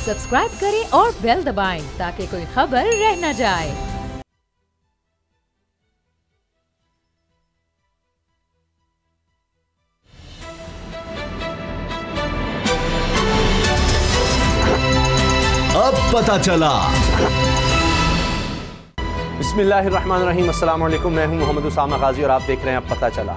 Subscribe करें और bell दबाएं ताकि कोई खबर रह न जाए। अब पता चला। बिस्मिल्लाहिर्रहमानिर्रहीम, अस्सलाम वालेकुम। मैं हूं मोहम्मद उसामा गाजी और आप देख रहे हैं अब पता चला।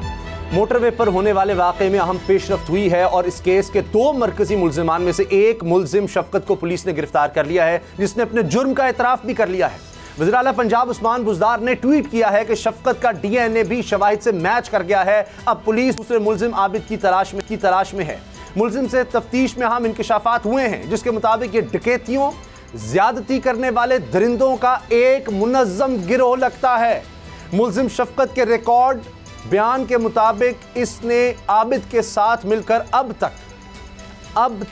मोटरवे पर होने वाले वाक़े में अहम पेशरफ्त हुई है और इस केस के 2 मरकजी मुल्जिमान में से एक मुल्जिम शफकत को पुलिस ने गिरफ्तार कर लिया है, जिसने अपने जुर्म का एतराफ़ भी कर लिया है। वज़ीर आला पंजाब उस्मान बुज़दार ने ट्वीट किया है कि शफकत का DNA भी शवाहिद से मैच कर गया है। अब पुलिस दूसरे मुल्जिम आबिद की तलाश में है। मुल्जिम से तफ्तीश में अहम इंकशाफात हुए हैं, जिसके मुताबिक ये डकैतियों, ज्यादती करने वाले दरिंदों का एक मुनज़्ज़म गिरोह लगता है। मुल्जिम शफकत के रिकॉर्ड बयान के मुताबिक इसने आबिद के साथ मिलकर अब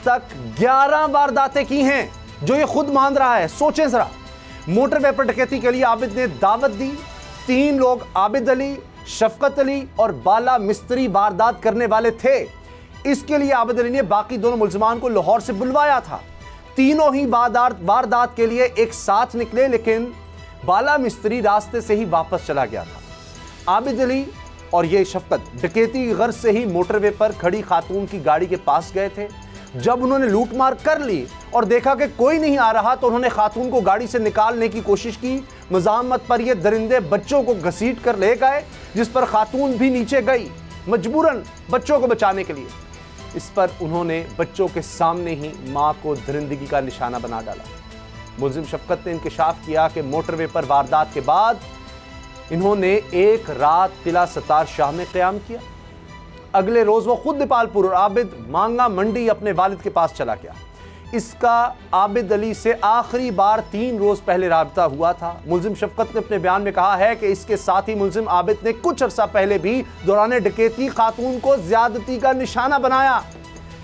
तक 11 वारदातें की हैं, जो ये खुद मान रहा है। सोचें जरा, मोटरवे पर डकैती के लिए आबिद ने दावत दी। 3 लोग आबिद अली, शफकत अली और बाला मिस्त्री वारदात करने वाले थे। इसके लिए आबिद अली ने बाकी दोनों मुल्जिमान को लाहौर से बुलवाया था। तीनों ही वारदात के लिए एक साथ निकले, लेकिन बाला मिस्त्री रास्ते से ही वापस चला गया था। आबिद अली और ये शफकत डकैती की गर्ज से ही मोटरवे पर खड़ी खातून की गाड़ी के पास गए थे। जब उन्होंने लूटमार कर ली और देखा कि कोई नहीं आ रहा, तो उन्होंने खातून को गाड़ी से निकालने की कोशिश की। मज़ाहमत पर ये दरिंदे बच्चों को घसीट कर ले गए, जिस पर खातून भी नीचे गई, मजबूरन बच्चों को बचाने के लिए। इस पर उन्होंने बच्चों के सामने ही मां को दरिंदगी का निशाना बना डाला। मुल्जिम शफकत ने इंकशाफ किया कि मोटरवे पर वारदात के बाद इन्होंने एक रात किला सतार शाह में क़याम किया। अगले रोज वो खुद नेपालपुर और आबिद मांगा मंडी अपने वालिद के पास चला गया। इसका आबिद अली से आखिरी बार 3 रोज पहले राब्ता हुआ था। मुल्जिम शफकत ने अपने बयान में कहा है कि इसके साथ ही मुल्जिम आबिद ने कुछ अरसा पहले भी दौरान डकैती खातून को ज्यादती का निशाना बनाया।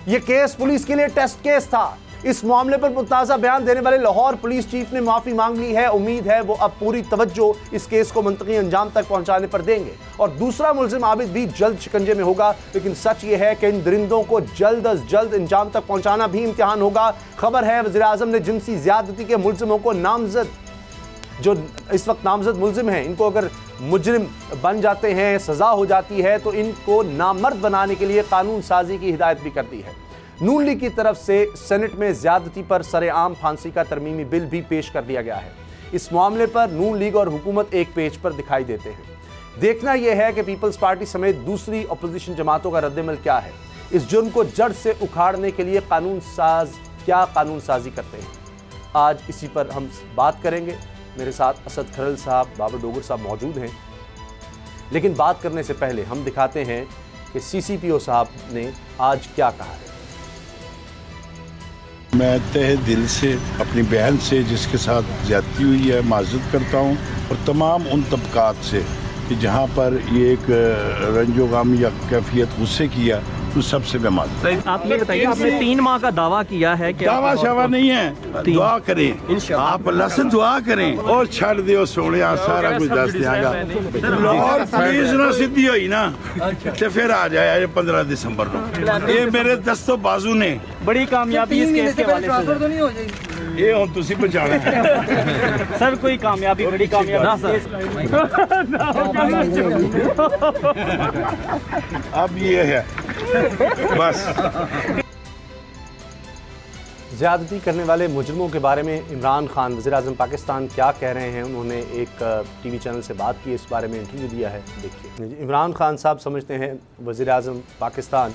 यह केस पुलिस के लिए टेस्ट केस था। इस मामले पर मुताज़ा बयान देने वाले लाहौर पुलिस चीफ ने माफी मांग ली है। उम्मीद है वो अब पूरी तवज्जो इस केस को मंतकी अंजाम तक पहुंचाने पर देंगे और दूसरा मुल्जिम आबिद भी जल्द शिकंजे में होगा। लेकिन सच ये है कि इन दरिंदों को जल्द अज जल्द अंजाम तक पहुंचाना भी इम्तिहान होगा। खबर है वज़ीर आज़म ने जिनसी ज्यादती के मुल्जिमों को जो इस वक्त नामजद मुल्जिम हैं, इनको अगर मुजरिम बन जाते हैं, सजा हो जाती है, तो इनको नामर्द बनाने के लिए कानून साजी की हिदायत भी कर दी है। नून लीग की तरफ से सेनेट में ज्यादती पर सरेआम फांसी का तरमीमी बिल भी पेश कर दिया गया है। इस मामले पर नून लीग और हुकूमत एक पेज पर दिखाई देते हैं। देखना यह है कि पीपल्स पार्टी समेत दूसरी अपोजिशन जमातों का रद्दमल क्या है। इस जुर्म को जड़ से उखाड़ने के लिए कानून साजी करते हैं। आज इसी पर हम बात करेंगे। मेरे साथ असद खरल साहब, बाबर डोगर साहब मौजूद हैं। लेकिन बात करने से पहले हम दिखाते हैं कि CCPO साहब ने आज क्या कहा है। मैं तहे दिल से अपनी बहन से जिसके साथ ज्यादती हुई है माजूद करता हूँ, और तमाम उन तबकात से कि जहाँ पर ये एक रंजोगाम या कैफियत गुस्से किया, तो सबसे मैं माजूद। आप ये बताइए, आपने 3 माह का दावा किया है कि दावा शावा नहीं है, दुआ करें, आप अल्लाह से दुआ करें और छड़ दो सोने, सारा कुछ दस देगा। लाहौर पुलिस ना सीधी हुई ना तो फिर आ जाए 15 दिसंबर को। ये मेरे दस्तों बाजू ने बड़ी कामयाबी इस केस के हवाले से ये हम तुसी पहुंचाना सर, कोई कामयाबी, बड़ी कामयाबी अब ये है बस। ज़्यादती करने वाले मुजरिमों के बारे में इमरान खान वज़ीर आज़म पाकिस्तान क्या कह रहे हैं। उन्होंने एक TV चैनल से बात की, इस बारे में इंटरव्यू दिया है। देखिए, इमरान खान साहब समझते हैं वज़ीर आज़म पाकिस्तान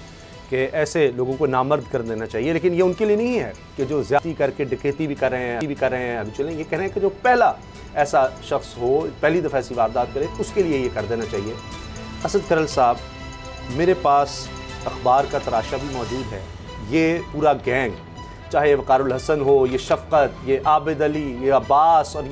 के ऐसे लोगों को नामर्द कर देना चाहिए, लेकिन ये उनके लिए नहीं है कि जो ज़्यादती करके डकैती भी कर रहे हैं अभी चलें। ये कह रहे हैं कि जो पहला ऐसा शख्स हो, पहली दफ़ा ऐसी वारदात करे, उसके लिए ये कर देना चाहिए। असद खरल साहब, मेरे पास अखबार का तराशा भी मौजूद है। ये पूरा गैंग, चाहे वकारुल हसन हो, ये शफकत, ये आबिद अली, ये अब्बास, और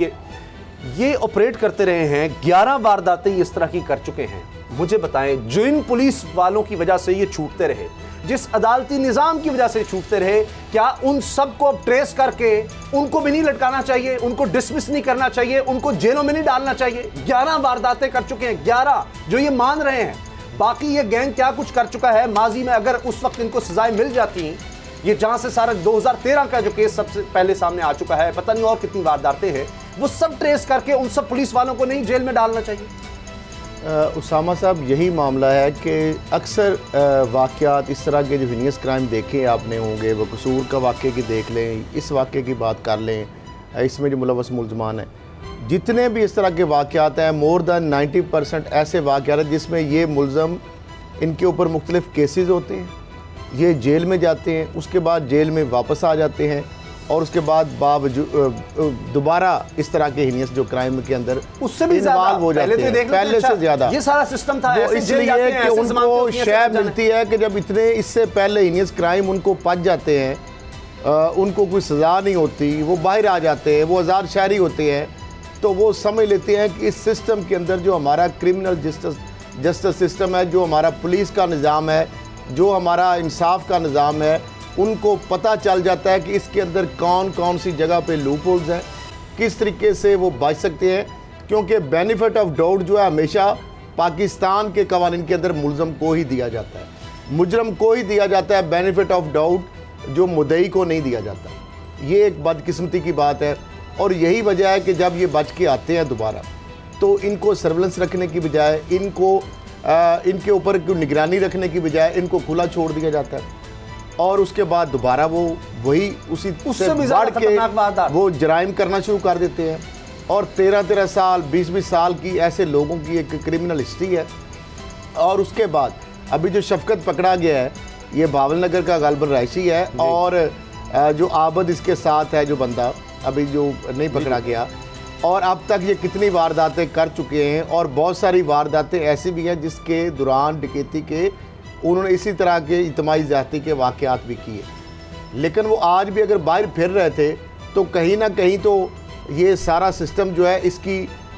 ये ऑपरेट करते रहे हैं। 11 वारदातें इस तरह की कर चुके हैं। मुझे बताएं, जो इन पुलिस वालों की वजह से ये छूटते रहे, जिस अदालती निज़ाम की वजह से छूटते रहे, क्या उन सब को अब ट्रेस करके उनको भी नहीं लटकाना चाहिए, उनको डिसमिस नहीं करना चाहिए, उनको जेलों में नहीं डालना चाहिए? 11 वारदातें कर चुके हैं, 11 जो ये मान रहे हैं। बाकी ये गैंग क्या कुछ कर चुका है माजी में, अगर उस वक्त इनको सजाएं मिल जाती ये जहां से सारा 2013 का जो केस सबसे पहले सामने आ चुका है, पता नहीं और कितनी वारदातें हैं, वो सब ट्रेस करके उन सब पुलिस वालों को नहीं जेल में डालना चाहिए? उसामा साहब, यही मामला है कि अक्सर वाक़यात इस तरह के जो हीनियस क्राइम देखे आपने होंगे, वो कसूर का वाक़े की देख लें, इस वाक़े की बात कर लें, इसमें जो मुलव्वस मुल्ज़मान हैं, जितने भी इस तरह के वाक़यात हैं, मोर दैन 90% ऐसे वाक़यात हैं जिसमें ये मुल्ज़म, इनके ऊपर मुख्तलिफ़ केसेस होते हैं, ये जेल में जाते हैं, उसके बाद जेल में वापस आ जाते हैं और उसके बाद दोबारा इस तरह के हीनियस जो क्राइम के अंदर उससे भी इन्वॉल्व हो जाते हैं, पहले से ज़्यादा। ये सारा सिस्टम था, इसलिए कि उनको शय मिलती है कि जब इतने इससे पहले हीनियस क्राइम उनको पच जाते हैं, उनको कोई सज़ा नहीं होती, वो बाहर आ जाते हैं, वो आज़ाद शहरी होते हैं, तो वो समझ लेते हैं कि इस सिस्टम के अंदर जो हमारा क्रिमिनल जस्टिस सिस्टम है, जो हमारा पुलिस का निज़ाम है, जो हमारा इंसाफ का निज़ाम है, उनको पता चल जाता है कि इसके अंदर कौन कौन सी जगह पे लूप होल्स हैं, किस तरीके से वो बच सकते हैं, क्योंकि बेनिफिट ऑफ डाउट जो है हमेशा पाकिस्तान के कवानीन के अंदर मुल्ज़म को ही दिया जाता है, मुजरम को ही दिया जाता है, बेनिफिट ऑफ डाउट जो मुद्दई को नहीं दिया जाता। ये एक बदकिस्मती की बात है और यही वजह है कि जब ये बच के आते हैं दोबारा, तो इनको सर्विलेंस रखने की बजाय, इनके ऊपर निगरानी रखने की बजाय इनको खुला छोड़ दिया जाता है और उसके बाद दोबारा वो वही उसी से बढ़ के वो जराइम करना शुरू कर देते हैं। और 13-13 साल 20-20 साल की ऐसे लोगों की एक क्रिमिनल हिस्ट्री है। और उसके बाद अभी जो शफकत पकड़ा गया है, ये बावल नगर का गालबन रहायशी है और जो आबद इसके साथ है, जो बंदा अभी जो नहीं पकड़ा गया, और अब तक ये कितनी वारदातें कर चुके हैं और बहुत सारी वारदातें ऐसी भी हैं जिसके दौरान डकैती के उन्होंने इसी तरह के इज्तिमाई ज़्यादती के वाक़यात भी किए, लेकिन वो आज भी अगर बाहर फिर रहे थे तो कहीं ना कहीं तो ये सारा सिस्टम जो है इसकी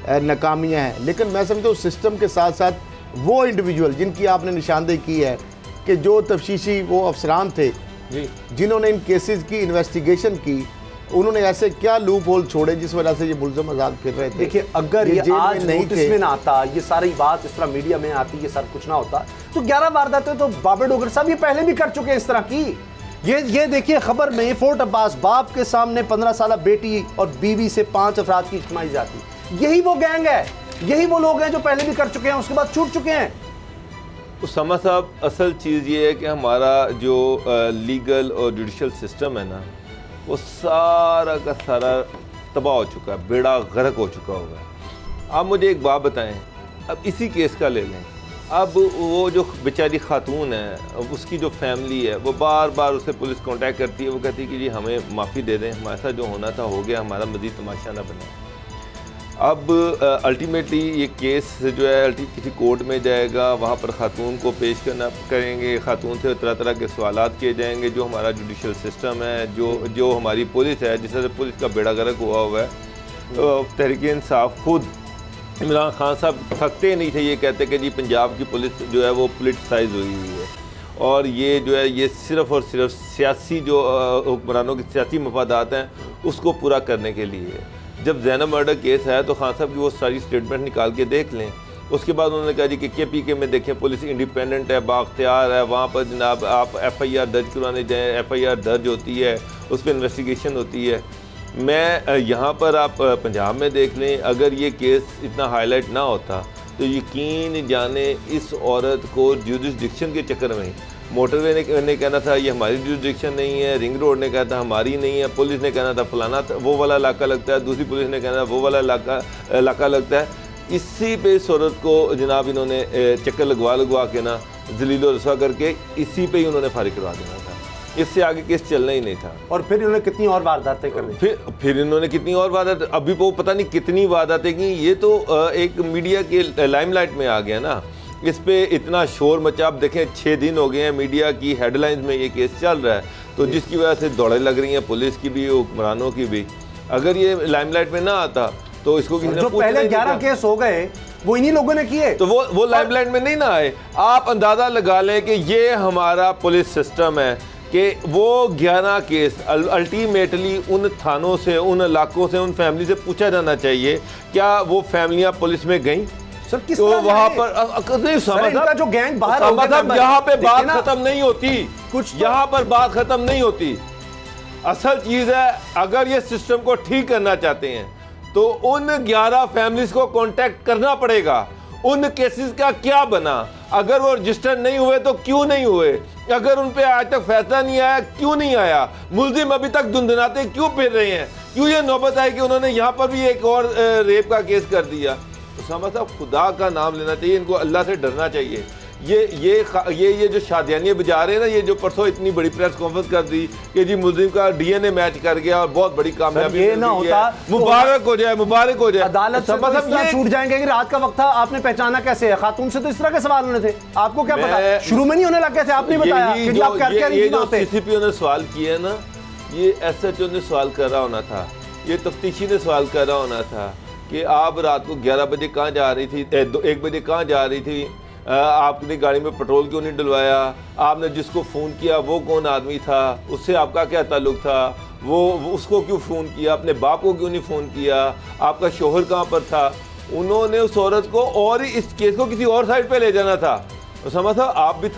नाकामियाँ हैं। लेकिन मैं समझता हूँ सिस्टम के साथ साथ वो इंडिविजुअल जिनकी आपने निशानदेही की है कि जो तफ्तीशी वो अफसरान थे जिन्होंने इन केसेस की इन्वेस्टिगेशन की, उन्होंने ऐसे क्या लूप होल छोड़े जिस वजह से ये मुल्ज़म आज़ाद फिर रहे थे। देखिए, अगर ये आज नोटिस में ना आता, ये सारी बात इस तरह मीडिया में आती, ये सब कुछ ना होता, तो 11 वारदातें तो बाबर डोगर साहब ये पहले भी कर चुके हैं इस तरह की। ये देखिए खबर में फोर्ट अब्बास, बाप के सामने 15 साल बेटी और बीवी से 5 अफराद की इज्तिमाई जाती, यही वो गैंग है, यही वो लोग हैं जो पहले भी कर चुके हैं, उसके बाद छूट चुके हैं। उसामा साहब, असल चीज़ ये है कि हमारा जो लीगल और जुडिशल सिस्टम है ना, वो सारा का सारा तबाह हो चुका है, बेड़ा गर्क हो चुका होगा। आप मुझे एक बात बताएं, अब इसी केस का ले लें, अब वो जो बेचारी खातून है, उसकी जो फैमिली है, वो बार बार उससे पुलिस कांटेक्ट करती है, वो कहती है कि जी हमें माफ़ी दे दें, हमारे साथ जो होना था हो गया, हमारा मज़ीद तमाशा ना बने। अब अल्टीमेटली ये केस जो है किसी कोर्ट में जाएगा, वहाँ पर ख़ातून को पेश करेंगे, ख़ातून से तरह तरह के सवालात किए जाएंगे। जो हमारा जुडिशल सिस्टम है, जो हमारी पुलिस है, जिस तरह से पुलिस का बेड़ा गर्क हुआ है, तहरीक इंसाफ खुद इमरान खान साहब थकते नहीं थे, ये कहते कि जी पंजाब की पुलिस जो है वो पोलिटिसाइज हुई है और ये जो है ये सिर्फ़ और सिर्फ सियासी जो हुक्मरानों के सियासी मफादात हैं उसको पूरा करने के लिए है। जब ज़ैनब मर्डर केस है तो खान साहब की वो सारी स्टेटमेंट निकाल के देख लें। उसके बाद उन्होंने कहा जी कि KPK में देखें पुलिस इंडिपेंडेंट है, बाख्तियार है, वहाँ पर जनाब आप FIR दर्ज करवाने जाएँ, FIR दर्ज होती है, उस पर इन्वेस्टिगेशन होती है। मैं यहाँ पर आप पंजाब में देख लें, अगर ये केस इतना हाईलाइट ना होता तो यकीन जाने इस औरत को जुरिसडिक्शन के चक्कर में मोटरवे ने कहना था ये हमारी जुरिसडिक्शन नहीं है, रिंग रोड ने कहा था हमारी नहीं है, पुलिस ने कहना था फलाना वो वाला इलाका लगता है, दूसरी पुलिस ने कहना था वो वाला इलाका लगता है। इसी पे इस औरत को जनाब इन्होंने चक्कर लगवा के ना जलील और रसवा करके इसी पे ही उन्होंने फारिग करवा देना था, इससे आगे केस चलना ही नहीं था। और फिर इन्होंने कितनी और वारदातें कर दी, फिर इन्होंने कितनी और वारदातें, अभी वो पता नहीं कितनी वारदातें की। ये तो एक मीडिया के लाइमलाइट में आ गया ना, इस पे इतना शोर मचा। आप देखें 6 दिन हो गए हैं मीडिया की हेडलाइंस में ये केस चल रहा है, तो जिसकी वजह से दौड़े लग रही हैं पुलिस की भी, हुक्मरानों की भी। अगर ये लाइमलाइट में ना आता तो इसको जो पहले 11 केस हो गए वो इन्हीं लोगों ने किए, तो वो लाइमलाइट में नहीं ना आए। आप अंदाज़ा लगा लें कि ये हमारा पुलिस सिस्टम है कि वो 11 केस अल्टीमेटली उन थानों से, उन इलाकों से, उन फैमिली से पूछा जाना चाहिए क्या वो फैमिलियां पुलिस में गईं, सर किस तो तरह वहां जाए? पर नहीं सर, इनका जो गैंग बाहर हो गया मतलब यहाँ पे देखिए बात ना, खत्म नहीं होती, कुछ तो- यहाँ पर बात खत्म नहीं होती। असल चीज है, अगर ये सिस्टम को ठीक करना चाहते हैं तो उन 11 फैमिलीज को कांटेक्ट करना पड़ेगा। उन केसेस का क्या बना, अगर वो रजिस्टर नहीं हुए तो क्यों नहीं हुए, अगर उन पे आज तक फैसला नहीं आया क्यों नहीं आया, मुलजिम अभी तक धुंधनाते क्यों फिर रहे हैं, क्यों ये नौबत आई कि उन्होंने यहाँ पर भी एक और रेप का केस कर दिया। तो समझ साहब खुदा का नाम लेना चाहिए, इनको अल्लाह से डरना चाहिए। ये जो शादियानियाँ बजा रहे हैं ना, ये जो परसों इतनी बड़ी प्रेस कॉन्फ्रेंस कर दी कि जी मुलजिम का डीएनए मैच कर गया और बहुत बड़ी कामयाबी ये ना होता, मुबारक हो जाए, मुबारक हो जाए। अदालत से तो इस तरह छूट जाएंगे कि रात का वक्त था, आपने पहचाना कैसे है? खातून से तो इस तरह के सवाल होने थे, आपको क्या पता? शुरू में नहीं होने लग गए थे, आपने बताया कि आप क्या नहीं जो सीसीपी ने सवाल किया ना, ये एसएचओ ने सवाल कर रहा होना था, ये तफ्तीशी ने सवाल कर रहा होना था कि आप रात को 11 बजे कहाँ जा रही थी, 1 बजे कहाँ जा रही थी, आपने गाड़ी में पेट्रोल क्यों नहीं डलवाया, आपने जिसको फ़ोन किया वो कौन आदमी था, उससे आपका क्या ताल्लुक़ था, वो उसको क्यों फ़ोन किया, अपने बाप को क्यों नहीं फ़ोन किया, आपका शोहर कहाँ पर था। उन्होंने उस औरत को और इस केस को किसी और साइड पे ले जाना था। तो समझ था, आप भी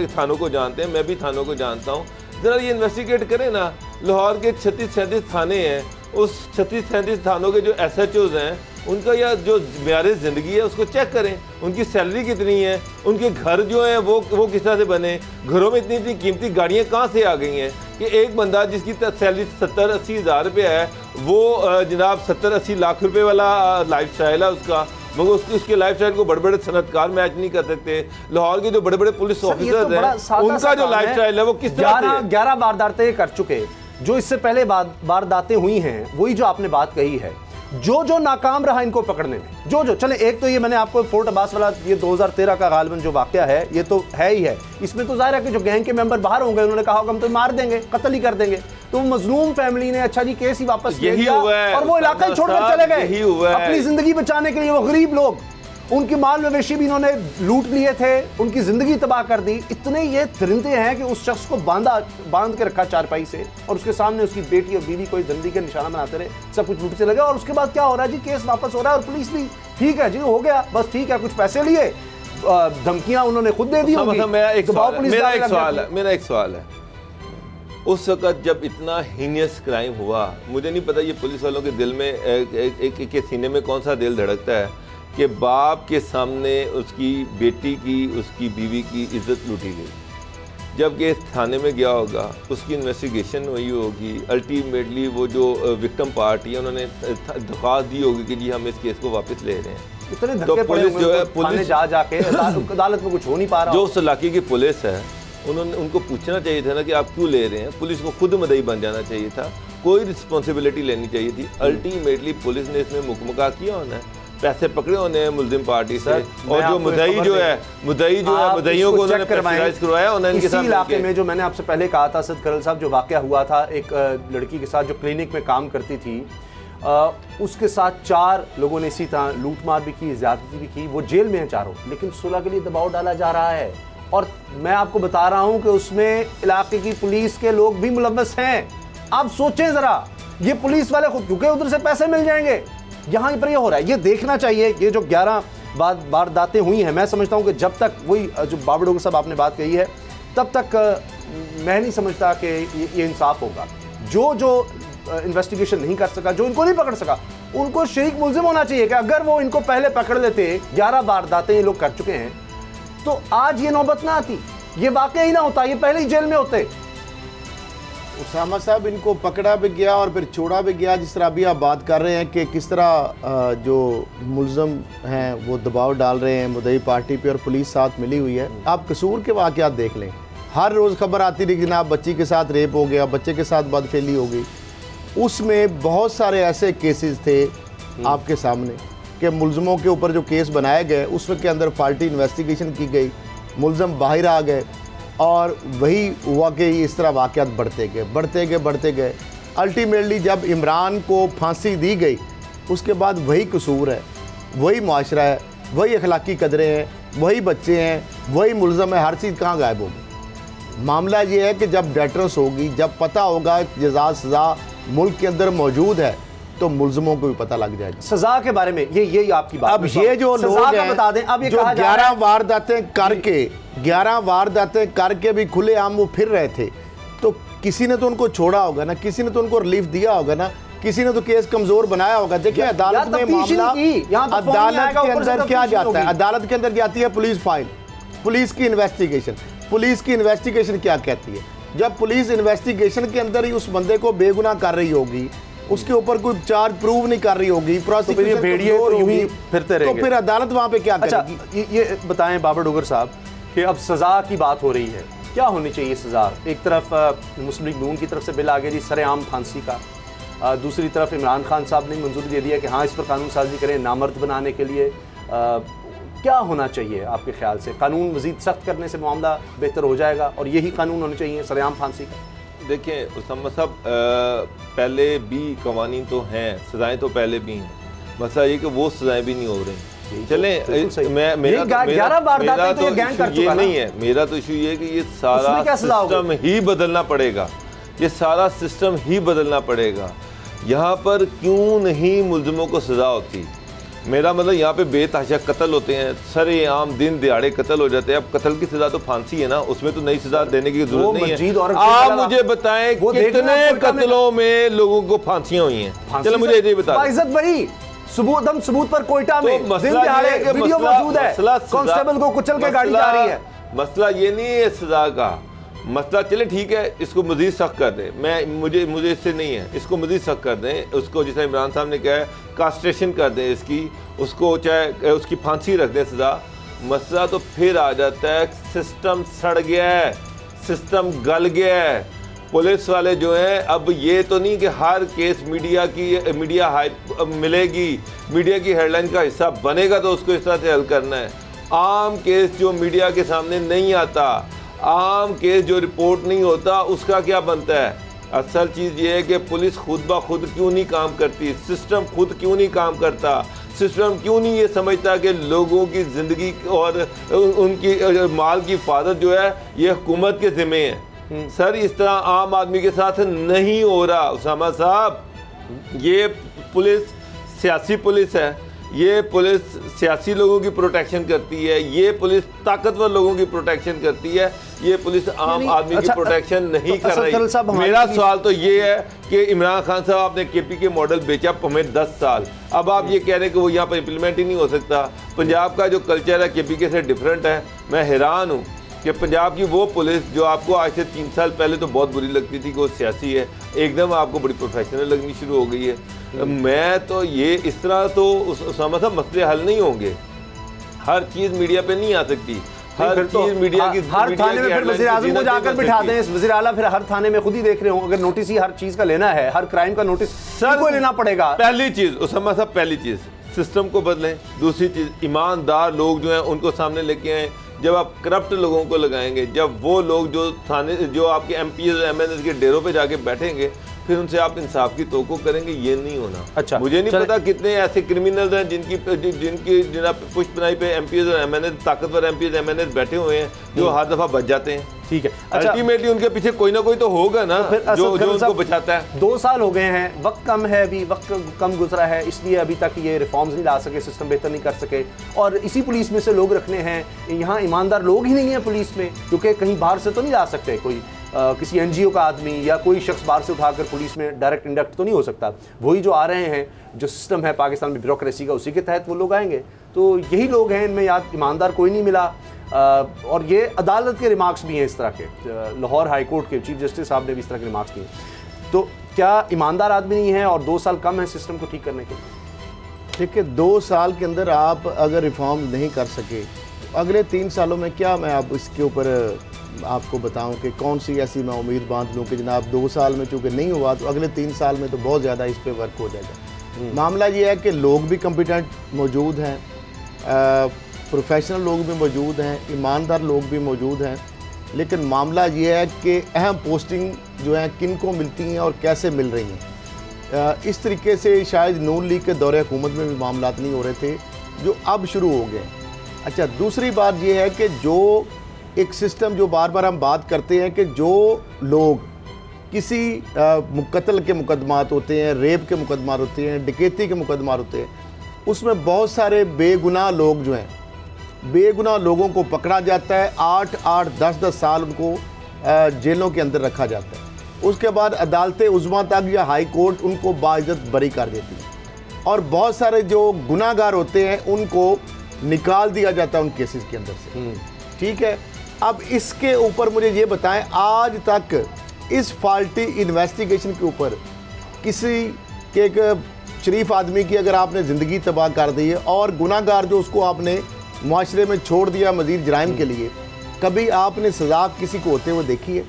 थानों को जानते हैं, मैं भी थानों को जानता हूँ, ज़रा ये इन्वेस्टिगेट करें ना। लाहौर के 36-37 थाने हैं, उस 36-37 थानों के जो SHOs हैं उनका या जो म्यारे ज़िंदगी है उसको चेक करें, उनकी सैलरी कितनी है, उनके घर जो हैं वो किस तरह से बने, घरों में इतनी कीमती गाड़ियाँ कहाँ से आ गई हैं कि एक बंदा जिसकी सैलरी 70-80 हज़ार रुपये है वो जनाब 70-80 लाख रुपए वाला लाइफ स्टाइल है उसका, मगर उसके लाइफ स्टाइल को बड़े बड़े सनतकार मैच नहीं कर सकते। लाहौर के जो बड़े बड़े पुलिस ऑफिसर्स हैं उनका जो लाइफ स्टाइल है वो किस तरह से 11 वारदातें कर चुके, जो इससे पहले वारदातें हुई हैं, वही जो आपने बात कही है, जो नाकाम रहा इनको पकड़ने में, जो चले, एक तो ये मैंने आपको फोर्ट अब्बास वाला ये 2013 का गालिबन जो वाकया है ये तो है ही है, इसमें तो जाहिर है कि जो गैंग के मेंबर बाहर होंगे उन्होंने कहा होगा हम तो मार देंगे, कत्ल ही कर देंगे, तो मजलूम फैमिली ने अच्छा जी केस ही वापस ले लिया और वो इलाका ही छोड़कर चले गए अपनी जिंदगी बचाने के लिए। वो गरीब लोग, उनकी माल मवेशी भी इन्होंने लूट लिए थे, उनकी जिंदगी तबाह कर दी। इतने ये दरिंदे हैं कि उस शख्स को बांध के रखा चारपाई से और उसके सामने उसकी बेटी और बीवी को जिंदगी का निशाना बनाते रहे, सब कुछ लूटते लगे। और उसके बाद क्या हो रहा है जी, केस वापस हो रहा है और पुलिस भी ठीक है जी, हो गया बस ठीक है, कुछ पैसे लिए, धमकियां उन्होंने खुद दे दी होंगी। मेरा एक सवाल है, उस वक्त जब इतना हीनियस क्राइम हुआ, मुझे नहीं पता ये पुलिस वालों के दिल में एक सीने में कौन सा दिल धड़कता है कि बाप के सामने उसकी बेटी की, उसकी बीवी की इज्जत लूटी गई। जब केस थाने में गया होगा, उसकी इन्वेस्टिगेशन हुई होगी, अल्टीमेटली वो जो विक्टिम पार्टी है उन्होंने दरख्वास्त दी होगी कि जी हम इस केस को वापस ले रहे हैं। इतने धक्के पड़े हुए जो है पुलिस जाके अदालत में कुछ हो नहीं पा रहा। जो उस इलाके की पुलिस है उनको पूछना चाहिए था ना कि आप क्यों ले रहे हैं, पुलिस को खुद मदई बन जाना चाहिए था, कोई रिस्पॉन्सिबिलिटी लेनी चाहिए थी। अल्टीमेटली पुलिस ने इसमें मुकमका किया होना है, पैसे पकड़े होने हैं मुलजिम पार्टी से, और जो मुद्दई जो है मुद्दईयों को उन्होंने प्रेशराइज करवाया उन्होंने इसी इलाके में जो मैंने आपसे पहले कहा था सद करल साहब, जो वाकया हुआ था एक लड़की के साथ जो क्लिनिक में काम करती थी, उसके साथ 4 लोगों ने इसी तरह लूटमार भी की, ज्यादती भी की, वो जेल में है चारों, लेकिन सुलह के लिए दबाव डाला जा रहा है। और मैं आपको बता रहा हूं कि उसमें इलाके की पुलिस के लोग भी मुलव्वस हैं। आप सोचें जरा, ये पुलिस वाले खुद, क्योंकि उधर से पैसे मिल जाएंगे, यहाँ पर ये हो रहा है, ये देखना चाहिए। ये जो 11 वारदातें हुई हैं, मैं समझता हूँ कि जब तक वही जो बाबड़ों साहब आपने बात कही है, तब तक मैं नहीं समझता कि ये इंसाफ होगा। जो इन्वेस्टिगेशन नहीं कर सका, जो इनको नहीं पकड़ सका, उनको शरीक मुलजिम होना चाहिए कि अगर वो इनको पहले पकड़ लेते, 11 वारदातें ये लोग कर चुके हैं, तो आज ये नौबत ना आती, ये वाकया ही ना होता, ये पहले ही जेल में होते। उसामा साहब, इनको पकड़ा भी गया और फिर छोड़ा भी गया, जिस तरह अभी आप बात कर रहे हैं कि किस तरह जो मुलज़म हैं वो दबाव डाल रहे हैं मुद्दई पार्टी पे और पुलिस साथ मिली हुई है। आप कसूर के वाक़यात देख लें, हर रोज़ खबर आती रही कि जनाब बच्ची के साथ रेप हो गया, बच्चे के साथ बदफेली हो गई। उसमें बहुत सारे ऐसे केसेस थे आपके सामने कि मुलज़मों के ऊपर जो केस बनाए गए उसमें के अंदर फाल्टी इन्वेस्टिगेशन की गई, मुलज़म बाहर आ गए और वही हुआ कि इस तरह वाक़यात बढ़ते गए। अल्टीमेटली जब इमरान को फांसी दी गई, उसके बाद वही कसूर है, वही माशरा है, वही अखलाकी कदरें हैं, वही बच्चे हैं, वही मुलज़म है, हर चीज़ कहाँ गायब होगी। मामला ये है कि जब डेटर्स होगी, जब पता होगा जज़ा सज़ा मुल्क के अंदर मौजूद है, तो मुल्ज़िमों को भी पता लग जाएगा। सजा के बारे में ये आपकी बात, अब ये जो लोग हैं बता दें, अब ये जो 11 वारदातें करके भी खुलेआम वो फिर रहे थे, तो किसी ने तो उनको छोड़ा होगा ना, किसी ने तो उनको रिलीफ दिया होगा ना, किसी ने तो केस कमजोर बनाया होगा। देखिए अदालत में मामला, अदालत के अंदर क्या जाता है, अदालत के अंदर जाती है पुलिस फाइल, पुलिस की इन्वेस्टिगेशन। पुलिस की इन्वेस्टिगेशन क्या कहती है? जब पुलिस इन्वेस्टिगेशन के अंदर ही उस बंदे को बेगुनाह कर रही होगी, उसके ऊपर कोई चार्ज प्रूव नहीं कर रही होगी, प्रोसिक्यूशन फिरते तो फिर अदालत वहां पे क्या करेगी? अच्छा, ये बताएं बाबर डोगर साहब कि अब सजा की बात हो रही है, क्या होनी चाहिए सजा? एक तरफ मुस्लिम लीग नून की तरफ से बिल आ गया जी सरेआम फांसी का, दूसरी तरफ इमरान खान साहब ने मंजूरी दे दिया कि हाँ इस पर कानून साजी करें नामर्द बनाने के लिए। क्या होना चाहिए आपके ख्याल से? कानून मजीद सख्त करने से मामला बेहतर हो जाएगा और यही कानून होना चाहिए सरेआम फांसी का? देखें उसामा साहब, पहले भी कवानीन तो हैं, सजाएं तो पहले भी हैं, मसला ये कि वो सजाएं भी नहीं हो रही। चलें, मैं मेरा तो ये नहीं है, मेरा तो इशू ये है कि ये सारा सिस्टम ही बदलना पड़ेगा, ये सारा सिस्टम ही बदलना पड़ेगा। यहाँ पर क्यों नहीं मुल्ज़िमों को सज़ा होती? मेरा मतलब यहाँ पे बेतहाशा कत्ल होते हैं, सरेआम दिन दिहाड़े कत्ल हो जाते हैं। अब कत्ल की सज़ा तो फांसी है ना, उसमें तो नई सज़ा देने की जरूरत नहीं है। आप मुझे बताएं कितने कत्लों में लोगों को फांसियां हुई हैं? चलो मुझे ये बताएं। इज्जत भाई सबूत पर कोयटा में दिन दिहाड़े वीडियो मौजूद है, कांस्टेबल को कुचल के गाड़ी जा रही है। मसला ये नहीं है सज़ा का, मसला चले ठीक है इसको मज़ीद सख्त कर दें, मुझे इससे नहीं है, इसको मज़ीद सख्त कर दें, उसको जैसे इमरान साहब ने कहा है कास्ट्रेशन कर दें इसकी, उसको चाहे उसकी फांसी रख दें सज़ा। मसला तो फिर आ जाता है सिस्टम सड़ गया है, सिस्टम गल गया है। पुलिस वाले जो हैं, अब ये तो नहीं कि हर केस मीडिया हाइप मिलेगी, मीडिया की हेडलाइन का हिस्सा बनेगा तो उसको इस तरह से हल करना है। आम केस जो मीडिया के सामने नहीं आता, आम केस जो रिपोर्ट नहीं होता, उसका क्या बनता है? असल चीज़ ये है कि पुलिस खुद ब खुद क्यों नहीं काम करती, सिस्टम खुद क्यों नहीं काम करता, सिस्टम क्यों नहीं ये समझता कि लोगों की ज़िंदगी और उनकी माल की हिफाजत जो है ये हुकूमत के ज़िम्मे है। सर इस तरह आम आदमी के साथ नहीं हो रहा उसामा साहब। ये पुलिस सियासी पुलिस है, ये पुलिस सियासी लोगों की प्रोटेक्शन करती है, ये पुलिस ताकतवर लोगों की प्रोटेक्शन करती है, ये पुलिस आम आदमी की प्रोटेक्शन नहीं कर रही। मेरा सवाल तो ये है कि इमरान खान साहब आपने केपी के मॉडल बेचा हमें 10 साल, अब आप ये कह रहे हैं कि वो यहाँ पर इम्प्लीमेंट ही नहीं हो सकता। पंजाब का जो कल्चर है केपी के से डिफरेंट है। मैं हैरान हूँ कि पंजाब की वो पुलिस जो आपको आज से 3 साल पहले तो बहुत बुरी लगती थी कि वो सियासी है, एकदम आपको बड़ी प्रोफेशनल लगनी शुरू हो गई है। मैं तो ये इस तरह तो उसामा साहब मसले हल नहीं होंगे, हर चीज़ मीडिया पे नहीं आ सकती, हर चीज़ मीडिया की हर थाने में फिर वज़ीर आज़म को जाकर बिठा दें, वज़ीर आला फिर हर थाने में खुद ही देख रहे हो, अगर नोटिस ही हर चीज़ का लेना है, हर क्राइम का नोटिस सबको लेना पड़ेगा। पहली चीज़ उसामा साहब, पहली चीज़ सिस्टम को बदलें। दूसरी चीज़ ईमानदार लोग जो हैं उनको सामने लेके आएँ। जब आप करप्ट लोगों को लगाएंगे, जब वो लोग जो थाने जो आपके एमपी और एमएनएस के डेरों पे जाके बैठेंगे, फिर उनसे आप इंसाफ की तोको करेंगे, ये नहीं होना। अच्छा, मुझे नहीं पता कितने ऐसे क्रिमिनल्स हैं जिनकी पुष्पनाई पे एमपीएस और एमएनएस, ताकतवर एमपीएस एमएनएस बैठे हुए हैं जो हर दफा बच जाते हैं। ठीक है, अच्छा, अल्टीमेटली उनके पीछे कोई ना कोई तो होगा ना जो उनको बचाता है। 2 साल हो गए हैं, वक्त कम है, अभी वक्त कम गुजरा है, इसलिए अभी तक ये रिफॉर्म्स नहीं ला सके, सिस्टम बेहतर नहीं कर सके। और इसी पुलिस में से लोग रखने हैं, यहाँ ईमानदार लोग ही नहीं है पुलिस में, क्योंकि कहीं बाहर से तो नहीं ला सकते, कोई किसी एनजीओ का आदमी या कोई शख्स बाहर से उठाकर पुलिस में डायरेक्ट इंडक्ट तो नहीं हो सकता। वही जो आ रहे हैं, जो सिस्टम है पाकिस्तान में ब्यूरोक्रेसी का, उसी के तहत वो लोग आएंगे। तो यही लोग हैं, इनमें याद ईमानदार कोई नहीं मिला। और ये अदालत के रिमार्क्स भी हैं इस तरह के, लाहौर हाई कोर्ट के चीफ जस्टिस साहब ने भी इस तरह के रिमार्क्स किए। तो क्या ईमानदार आदमी नहीं है और 2 साल कम है सिस्टम को ठीक करने के लिए? देखिए 2 साल के अंदर आप अगर रिफॉर्म नहीं कर सके, तो अगले 3 सालों में क्या मैं आप इसके ऊपर आपको बताऊं कि कौन सी ऐसी मैं उम्मीद बांध लूं कि जनाब 2 साल में चूँकि नहीं हुआ तो अगले 3 साल में तो बहुत ज़्यादा इस पर वर्क हो जाएगा। मामला ये है कि लोग भी कम्पिटेंट मौजूद हैं, प्रोफेशनल लोग भी मौजूद हैं, ईमानदार लोग भी मौजूद हैं, लेकिन मामला ये है कि अहम पोस्टिंग जो है किन को मिलती हैं और कैसे मिल रही हैं। इस तरीके से शायद नून लीग के दौरे हुकूमत में भी मामला नहीं हो रहे थे जो अब शुरू हो गए। अच्छा, दूसरी बात यह है कि जो एक सिस्टम जो बार बार हम बात करते हैं कि जो लोग किसी कत्ल के मुकदमात होते हैं, रेप के मुकदमात होते हैं, डकैती के मुकदमात होते हैं, उसमें बहुत सारे बेगुनाह लोग जो हैं, बेगुनाह लोगों को पकड़ा जाता है, 8-8, 10-10 साल उनको जेलों के अंदर रखा जाता है। उसके बाद अदालत उज़्मा तक या हाई कोर्ट उनको बाइज्जत बरी कर देती है, और बहुत सारे जो गुनाहगार होते हैं उनको निकाल दिया जाता है उन केसेस के अंदर से। ठीक है, अब इसके ऊपर मुझे ये बताएं, आज तक इस फॉल्टी इन्वेस्टिगेशन के ऊपर किसी के एक शरीफ आदमी की अगर आपने ज़िंदगी तबाह कर दी है और गुनाहगार जो उसको आपने माशरे में छोड़ दिया मज़ीद जराइम के लिए, कभी आपने सजा किसी को होते हुए देखी है?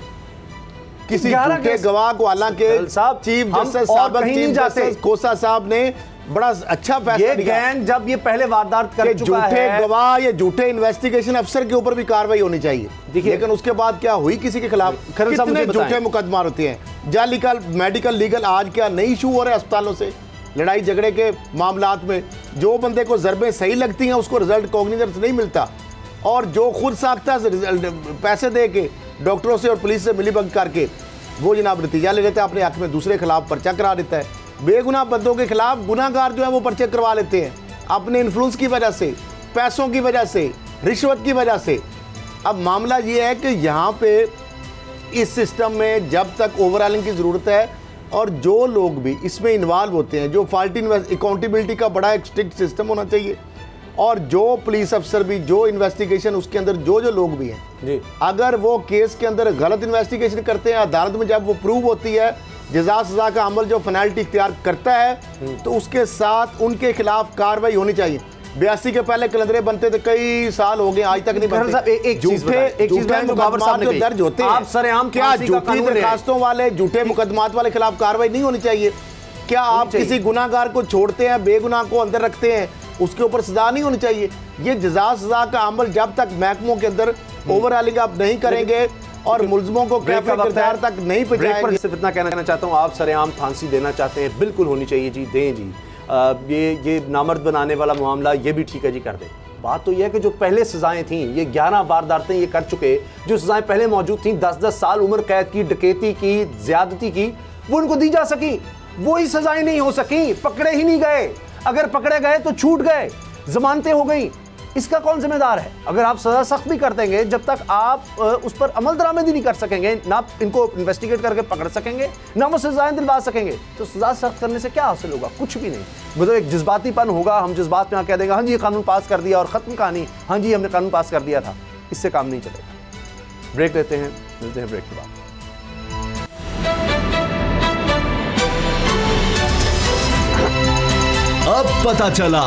किसी झूठे गवाह को, हालांकि चीफ जस्टिस साहब, चीफ जस्टिस खोसा साहब ने बड़ा अच्छा फैसला लिया, गैंग जब ये पहले वारदात कर चुका है, झूठे गवाह या झूठे इन्वेस्टिगेशन अफसर के ऊपर भी कार्रवाई होनी चाहिए। लेकिन उसके बाद क्या हुई किसी के खिलाफ? कितने झूठे मुकदमा होते हैं, जाली का मेडिकल लीगल आज क्या नहीं इशू हो रहे अस्पतालों से लड़ाई झगड़े के मामलात में? जो बंदे को ज़रबें सही लगती हैं उसको रिजल्ट कॉग्निजेंस नहीं मिलता, और जो खुद साख्ता पैसे दे के डॉक्टरों से और पुलिस से मिलीभगत करके वो जनाब नतीजा ले लेता है, अपने हक में दूसरे खिलाफ पर्चा करा देता है। बेगुनाह बंदों के खिलाफ गुनाहगार जो है वो पर्चे करवा लेते हैं अपने इन्फ्लुएंस की वजह से, पैसों की वजह से, रिश्वत की वजह से। अब मामला ये है कि यहाँ पे इस सिस्टम में जब तक ओवरऑलिंग की ज़रूरत है, और जो लोग भी इसमें इन्वॉल्व होते हैं, जो फॉल्टी अकाउंटेबिलिटी का बड़ा एक स्ट्रिक्ट सिस्टम होना चाहिए, और जो पुलिस अफसर भी, जो इन्वेस्टिगेशन उसके अंदर जो लोग भी हैं जी, अगर वो केस के अंदर गलत इन्वेस्टिगेशन करते हैं, अदालत में जब वो प्रूव होती है, जज़ा सज़ा का अमल जो पेनल्टी इख्तियार करता है, तो उसके साथ उनके खिलाफ कार्रवाई होनी चाहिए। 82 के पहले कलंदरे बनते थे, कई साल हो गए आज तक नहीं बनते। एक चीज जो दर्ज होते हैं, क्या झूठी दरखास्तों वाले, झूठे मुकदमात वाले खिलाफ कार्रवाई नहीं होनी चाहिए? क्या आप किसी गुनाहगार को छोड़ते हैं, बेगुनाह को अंदर रखते हैं, उसके ऊपर सजा नहीं होनी चाहिए? ये जज़ा सज़ा का अमल जब तक महकमों के अंदर ओवरऑलिंग आप नहीं करेंगे और मुल्ज़िमों को किरदार तक नहीं पहुंचाएंगे। सिर्फ इतना कहना चाहता हूँ, आप सरेआम फांसी देना चाहते हैं, बिल्कुल होनी चाहिए जी, दें जी। ये नामर्द बनाने वाला मामला ये भी ठीक है जी, कर दें। बात तो यह है कि जो पहले सजाएं थीं, ये 11 वारदातें ये कर चुके, जो सजाएं पहले मौजूद थीं, 10-10 साल उम्र कैद की, डकैती की, ज्यादती की, वो उनको दी जा सकी। वही सजाएं नहीं हो सकी, पकड़े ही नहीं गए। अगर पकड़े गए तो छूट गए, जमानतें हो गई। इसका कौन जिम्मेदार है? अगर आप सजा सख्त भी कर देंगे, जब तक आप उस पर अमल दरामदी नहीं कर सकेंगे, ना इनको इन्वेस्टिगेट करके पकड़ सकेंगे, ना वो सजाएं दिलवा सकेंगे, तो सजा सख्त करने से क्या हासिल होगा? कुछ भी नहीं। मतलब एक जज्बातीपन होगा, हम जज्बात में कह देंगे हाँ जी ये कानून पास कर दिया और ख़त्म कहानी, हाँ जी हमने कानून पास कर दिया था। इससे काम नहीं चलेगा। ब्रेक लेते हैं, मिलते हैं ब्रेक के बाद। अब पता चला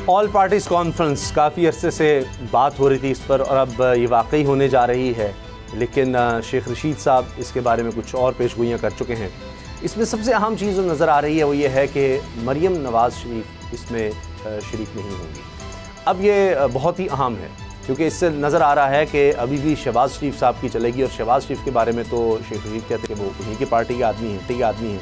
ऑल पार्टीज कॉन्फ्रेंस, काफ़ी अरसे से बात हो रही थी इस पर, और अब ये वाकई होने जा रही है। लेकिन शेख रशीद साहब इसके बारे में कुछ और पेशगोइयाँ कर चुके हैं। इसमें सबसे अहम चीज़ जो नज़र आ रही है वो ये है कि मरियम नवाज़ शरीफ इसमें शरीक नहीं होंगी। अब ये बहुत ही अहम है, क्योंकि इससे नज़र आ रहा है कि अभी भी शहबाज शरीफ साहब की चलेगी, और शहबाज शरीफ के बारे में तो शेख रशीद कहते हैं कि वो उन्हीं की पार्टी के आदमी हैं।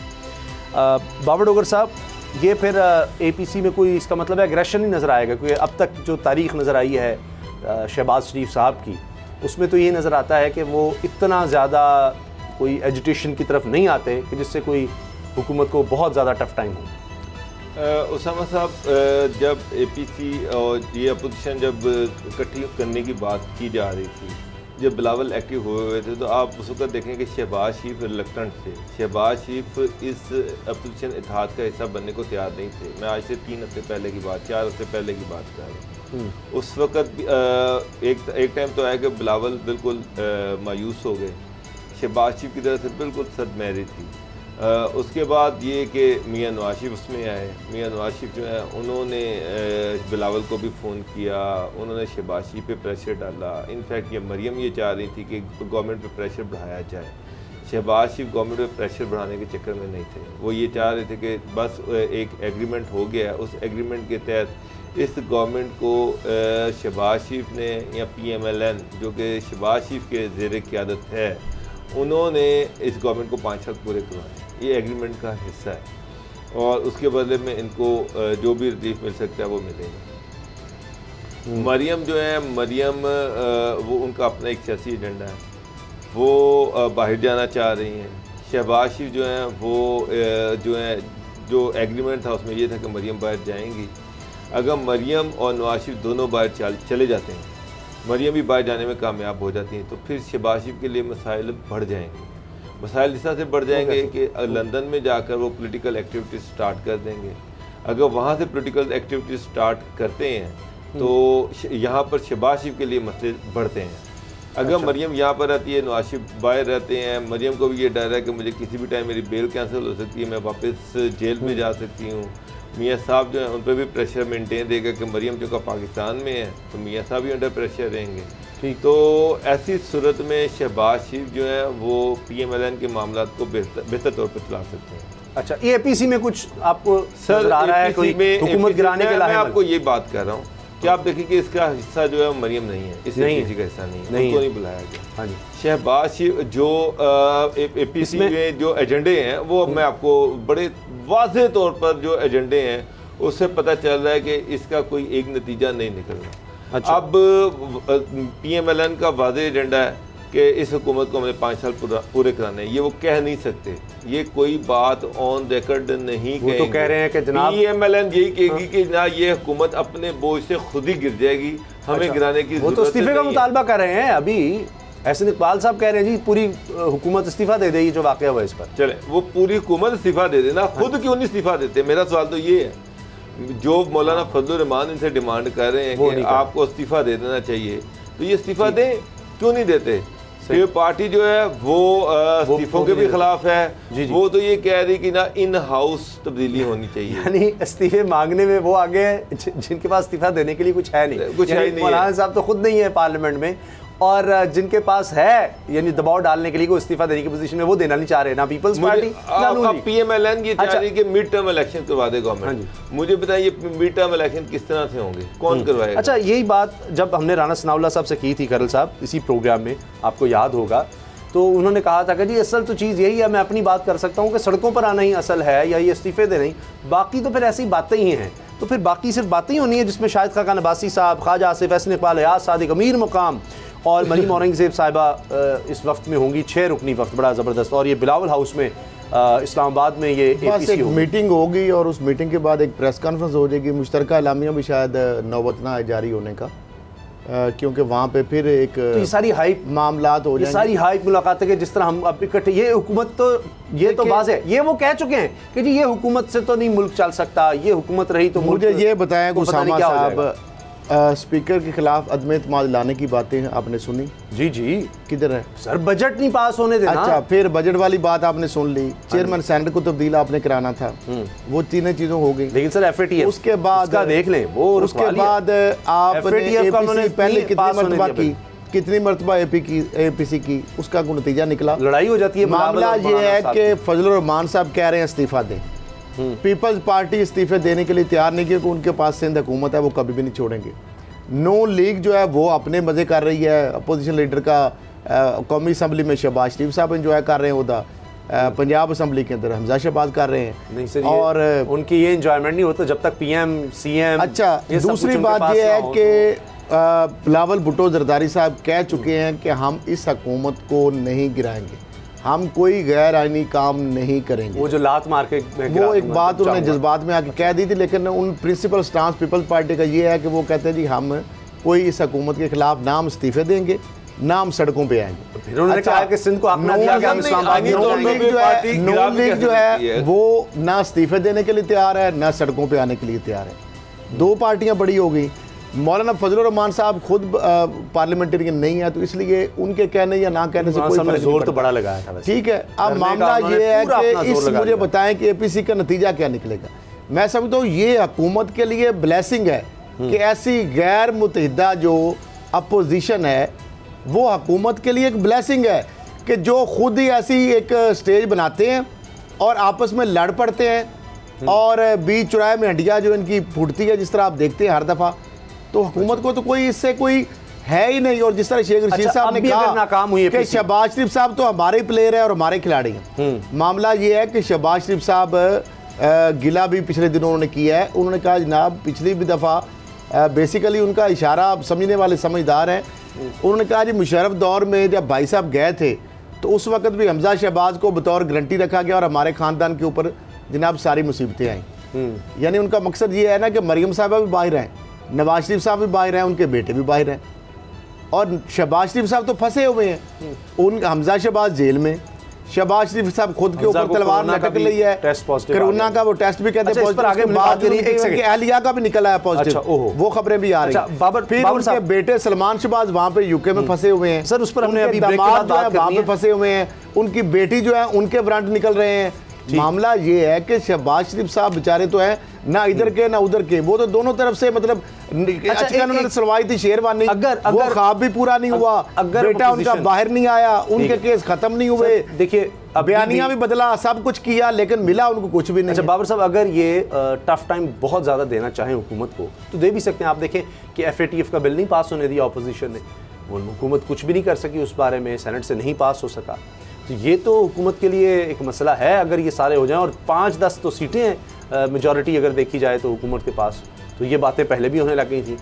बाबर डोगर साहब, ये फिर APC में कोई इसका मतलब है एग्रेशन नहीं नज़र आएगा? क्योंकि अब तक जो तारीख़ नज़र आई है शहबाज शरीफ साहब की, उसमें तो ये नज़र आता है कि वो इतना ज़्यादा कोई एजुटेशन की तरफ नहीं आते कि जिससे कोई हुकूमत को बहुत ज़्यादा टफ टाइम हो। उसामा साहब, जब APC और ये अपोजिशन जब इकट्ठी करने की बात की जा रही थी, जब बिलावल एक्टिव हुए थे, तो आप उस वक्त देखें कि शहबाज शरीफ रिलक्टेंट थे। शहबाज शरीफ इस अपोजिशन इत्तेहाद का हिस्सा बनने को तैयार नहीं थे। मैं आज से 3 हफ्ते पहले की बात, 4 हफ्ते पहले की बात कर रहा हूँ। उस वक्त एक टाइम तो आया कि बिलावल बिल्कुल मायूस हो गए, शहबाज शरीफ की तरफ से बिल्कुल सदमैरी थी। उसके बाद ये कि मियाँ नवाज शरीफ उसमें आए। मियाँ नवाज शरीफ जो है उन्होंने बिलावल को भी फ़ोन किया, उन्होंने शहबाज शरीफ पे प्रेशर डाला। इनफैक्ट ये मरियम ये चाह रही थी कि गवर्नमेंट पे प्रेशर बढ़ाया जाए। शहबाज शरीफ गवर्नमेंट पे प्रेशर बढ़ाने के चक्कर में नहीं थे, वो ये चाह रहे थे कि बस एक एग्रीमेंट हो गया, उस एग्रीमेंट के तहत इस गवर्नमेंट को शहबाज शरीफ ने या PMLN जो कि शहबाज शरीफ के ज़ेर क़यादत है, उन्होंने इस गवर्नमेंट को 5 साल पूरे करवाए। ये एग्रीमेंट का हिस्सा है, और उसके बदले में इनको जो भी रिलीफ मिल सकता है वो मिलेगा। मरियम जो है, मरियम वो उनका अपना एक सियासी एजेंडा है। वो बाहर जाना चाह रही हैं। शहबाज शरीफ जो हैं वो जो एग्रीमेंट था उसमें ये था कि मरियम बाहर जाएंगी। अगर मरियम और नवाज शरीफ दोनों बाहर चले जाते हैं, मरियम भी बाहर जाने में कामयाब हो जाती हैं, तो फिर शहबाज शरीफ के लिए मसाइल बढ़ जाएंगे। मसाइल इस तरह से बढ़ जाएंगे कि लंदन में जाकर वो पॉलिटिकल एक्टिविटीज़ स्टार्ट कर देंगे। अगर वहाँ से पॉलिटिकल एक्टिविटीज़ स्टार्ट करते हैं तो यहाँ पर शहबाज शरीफ के लिए मसले बढ़ते हैं। अगर मरियम यहाँ पर रहती है, नवाज शरीफ बाहर रहते हैं, मरियम को भी ये डर है कि मुझे किसी भी टाइम मेरी बेल कैंसिल हो सकती है, मैं वापस जेल में जा सकती हूँ। मियाँ साहब जो हैं उन पर भी प्रेशर मेंटेन रहेगा कि मरियम जो का पाकिस्तान में है तो मियाँ साहब भी अंडर प्रेशर रहेंगे। ठीक, तो ऐसी सूरत में शहबाज शरीफ जो है वो PMLN के मामला को बेहतर तौर पर चला सकते हैं। अच्छा, APC में कुछ आपको सर आ रहा है कोई हुकूमत गिराने के लिए? मैं आपको ये बात कर रहा हूँ कि आप देखिए कि इसका हिस्सा जो है मरियम नहीं है, इस APC का हिस्सा नहीं है, उनको नहीं बुलाया गया। हाँ जी, शहबाज शरीफ जो APC में जो एजेंडे हैं वो मैं आपको बड़े वाज़ेह तौर पर जो एजेंडे हैं उससे पता चल रहा है कि इसका कोई एक नतीजा नहीं निकलना। अच्छा। अब PMLN का वाज़ेह एजेंडा है कि इस हुकूमत को हमने 5 साल पूरे कराने हैं, ये वो कह नहीं सकते, ये कोई बात ऑन रिकॉर्ड नहीं कहेंगे। तो कह रहे हैं कि जनाब PMLN यही कहेगी कि ना ये हुकूमत अपने बोझ से खुद ही गिर जाएगी, हमें गिराने की वो तो इस्तीफे का मुतालबा कर रहे हैं। अभी एहसन इकबाल साहब कह रहे हैं जी पूरी हुकूमत इस्तीफा दे देगी जो वाक़या हुआ इस पर। चले वो पूरी हुकूमत इस्तीफा दे देना, खुद क्यों नहीं इस्तीफा देते? मेरा सवाल तो ये है, जो मौलाना फजलुर रहमान इनसे डिमांड कर रहे हैं कि आपको इस्तीफा दे देना चाहिए, तो ये इस्तीफा दें, क्यों नहीं देते? ये पार्टी जो है वो इस्तीफों के भी खिलाफ है। वो तो ये कह रही कि ना इन हाउस तब्दीली होनी चाहिए, यानी इस्तीफे मांगने में वो आगे जिनके पास इस्तीफा देने के लिए कुछ है नहीं, कुछ है नहीं। मौलाना साहब तो खुद नहीं है पार्लियामेंट में, और जिनके पास है यानी दबाव डालने के लिए कोई इस्तीफा देने की पोजीशन में वो देना नहीं चाह रहे, ना पीपल्स पार्टी ना नून। PMLN ये चाह रही कि मिड टर्म इलेक्शन करवा दे गवर्नमेंट। मुझे बताइए ये मिड टर्म इलेक्शन किस तरह से होंगे, कौन करवाएगा? अच्छा, यही बात जब हमने राना सनाउल्लाह साहब से की थी करल साहब इसी प्रोग्राम में, आपको याद होगा, तो उन्होंने कहा था कि जी असल तो चीज़ यही है, मैं अपनी बात कर सकता हूँ कि सड़कों पर आना ही असल है या ये इस्तीफे देना ही, बाकी तो फिर ऐसी बातें ही हैं। तो फिर बाकी सिर्फ बातें ही होनी है जिसमें शाहिद खाकान अब्बासी साहब, ख्वाजा आसिफ, एहसन इकबाल, अयाज सादिक, अमीर मुकाम और मरीम औरंगज़ेब साहिबा इस वक्त में होंगी, 6 रुकनी वक्त बड़ा ज़बरदस्त। और ये बिलावल हाउस में इस्लामाबाद में ये एक मीटिंग होगी और उस मीटिंग के बाद एक प्रेस कॉन्फ्रेंस हो जाएगी, मुश्तरका एलामिया भी शायद नौबत ना जारी होने का, क्योंकि वहाँ पे फिर एक तो ये सारी हाइप मामलात हो जाएंगे, सारी हाइप मुलाकातें के जिस तरह हम अब इकट्ठे, ये हुकूमत तो ये तो बात है, ये वो कह चुके हैं कि जी ये हुकूमत से तो नहीं मुल्क चल सकता, ये हुकूमत रही तो मुझे ये बताएं उसामा साहब, स्पीकर के खिलाफ अदम एतमाद लाने की बातें आपने सुनी? जी जी, किधर है सर? बजट नहीं पास होने देना। अच्छा, फिर बजट वाली बात आपने सुन ली, चेयरमैन सेनेट को तब्दील आपने कराना था, वो तीनों चीज़ों हो गई। लेकिन सर FATF उसके बाद देख लें, वो उसके बाद आपने पहले कितनी मरतबा की, कितनी मरतबा APC की, उसका कोई नतीजा निकला? लड़ाई हो जाती है। मामला ये है कि फजलुर रहमान साहब कह रहे हैं इस्तीफा दें, पीपल्स पार्टी इस्तीफे देने के लिए तैयार नहीं, क्योंकि उनके पास सिंध हुकूमत है, वो कभी भी नहीं छोड़ेंगे। नून लीग जो है वो अपने मज़े कर रही है, अपोजिशन लीडर का कौमी असम्बली में शहबाज शरीफ साहब इंजॉय कर रहे हैं उदा, पंजाब असम्बली के अंदर हमजा शहबाज कर रहे हैं। नहीं सर, और उनकी ये इंजॉयमेंट नहीं होता जब तक PM CM। अच्छा, दूसरी बात ये है कि बिलावल भुट्टो जरदारी साहब कह चुके हैं कि हम इस हुकूमत को नहीं गिराएंगे, हम कोई गैर आईनी काम नहीं करेंगे। वो जो लात मार के वो एक बात उन्होंने जज्बात में आके कह दी थी, लेकिन उन प्रिंसिपल स्टांस पीपल्स पार्टी का ये है कि वो कहते हैं जी हम कोई इस हुकूमत के खिलाफ ना हम इस्तीफे देंगे, ना हम सड़कों पे आएंगे। फिर उन्होंने कहा कि सिंध को अपना दिया कि हम इस्लामाबाद में नून लीग जो है वो ना इस्तीफे देने के लिए तैयार है, ना सड़कों पे आने के लिए तैयार है। 2 पार्टियां बड़ी हो गई। मौलाना फजलुर रहमान साहब खुद पार्लियामेंटेरियन नहीं है, तो इसलिए उनके कहने या ना कहने से कोई फर्क जोर तो बड़ा लगाया था। ठीक है, अब मामला ये है कि इस मुझे बताएं कि APC का नतीजा क्या निकलेगा। मैं समझता हूँ ये हुकूमत के लिए ब्लेसिंग है कि ऐसी गैर मुतहिदा जो अपोजिशन है वो हुकूमत के लिए एक ब्लेसिंग है कि जो खुद ही ऐसी एक स्टेज बनाते हैं और आपस में लड़ पड़ते हैं और बीच चौराहे में हंडिया जो इनकी फूटती है, जिस तरह आप देखते हैं हर दफ़ा, तो हुकूमत को तो कोई इससे कोई है ही नहीं। और जिस तरह शेख रशीद साहब ने कहा नाकाम हुई कि शहबाज शरीफ साहब तो हमारे प्लेयर है और हमारे खिलाड़ी हैं, मामला ये है कि शहबाज शरीफ साहब गिला भी पिछले दिनों उन्होंने किया है। उन्होंने कहा जनाब पिछली भी दफ़ा बेसिकली उनका इशारा समझने वाले समझदार हैं उन्होंने कहा जी मुशर्रफ दौर में जब भाई साहब गए थे तो उस वक्त भी हमजा शहबाज को बतौर गारंटी रखा गया और हमारे ख़ानदान के ऊपर जनाब सारी मुसीबतें आई। यानी उनका मकसद ये है ना कि मरियम साहबा भी बाहर हैं, नवाज शरीफ साहब भी बाहर हैं, उनके बेटे भी बाहर हैं और शहबाज शरीफ साहब तो फंसे हुए हैं। उन हमजा शहबाज जेल में, शहबाज शरीफ साहब खुद के ऊपर तलवार लटक ली है, कोरोना का वो टेस्ट भी कहते हैं पॉजिटिव, अहलिया का भी निकला है पॉजिटिव, वो खबरें भी आ रही हैं। फिर उनके बेटे सलमान शहबाज वहाँ पे यूके में फंसे हुए हैं सर, उस पर हमने अभी दामाद जो है वहाँ पे फंसे हुए हैं, उनकी बेटी जो है उनके वारंट निकल रहे हैं। मामला ये है कि शहबाज शरीफ साहब बेचारे तो हैं ना इधर के ना उधर के, वो तो दोनों तरफ से मतलब उन्होंने सुनवाई थी शेरवानी, वो ख्वाब भी पूरा नहीं हुआ, बेटा उनका बाहर नहीं आया, उनके केस खत्म नहीं हुए, देखिए बयानियां भी बदला, सब कुछ किया, लेकिन मिला उनको कुछ भी नहीं। अच्छा बाबर साहब, अगर ये टफ टाइम बहुत ज़्यादा देना चाहें हुकूमत को तो दे भी सकते हैं। आप देखें कि FATF का बिल नहीं पास होने दिया अपोजिशन ने, वो हुकूमत कुछ भी नहीं कर सकी उस बारे में, सेनेट से नहीं पास हो सका, तो ये तो हुकूमत के लिए एक मसला है अगर ये सारे हो जाएं। और 5-10 तो सीटें हैं मेजॉरिटी अगर देखी जाए तो हुकूमत के पास, तो ये बातें पहले भी होने लग गई थी।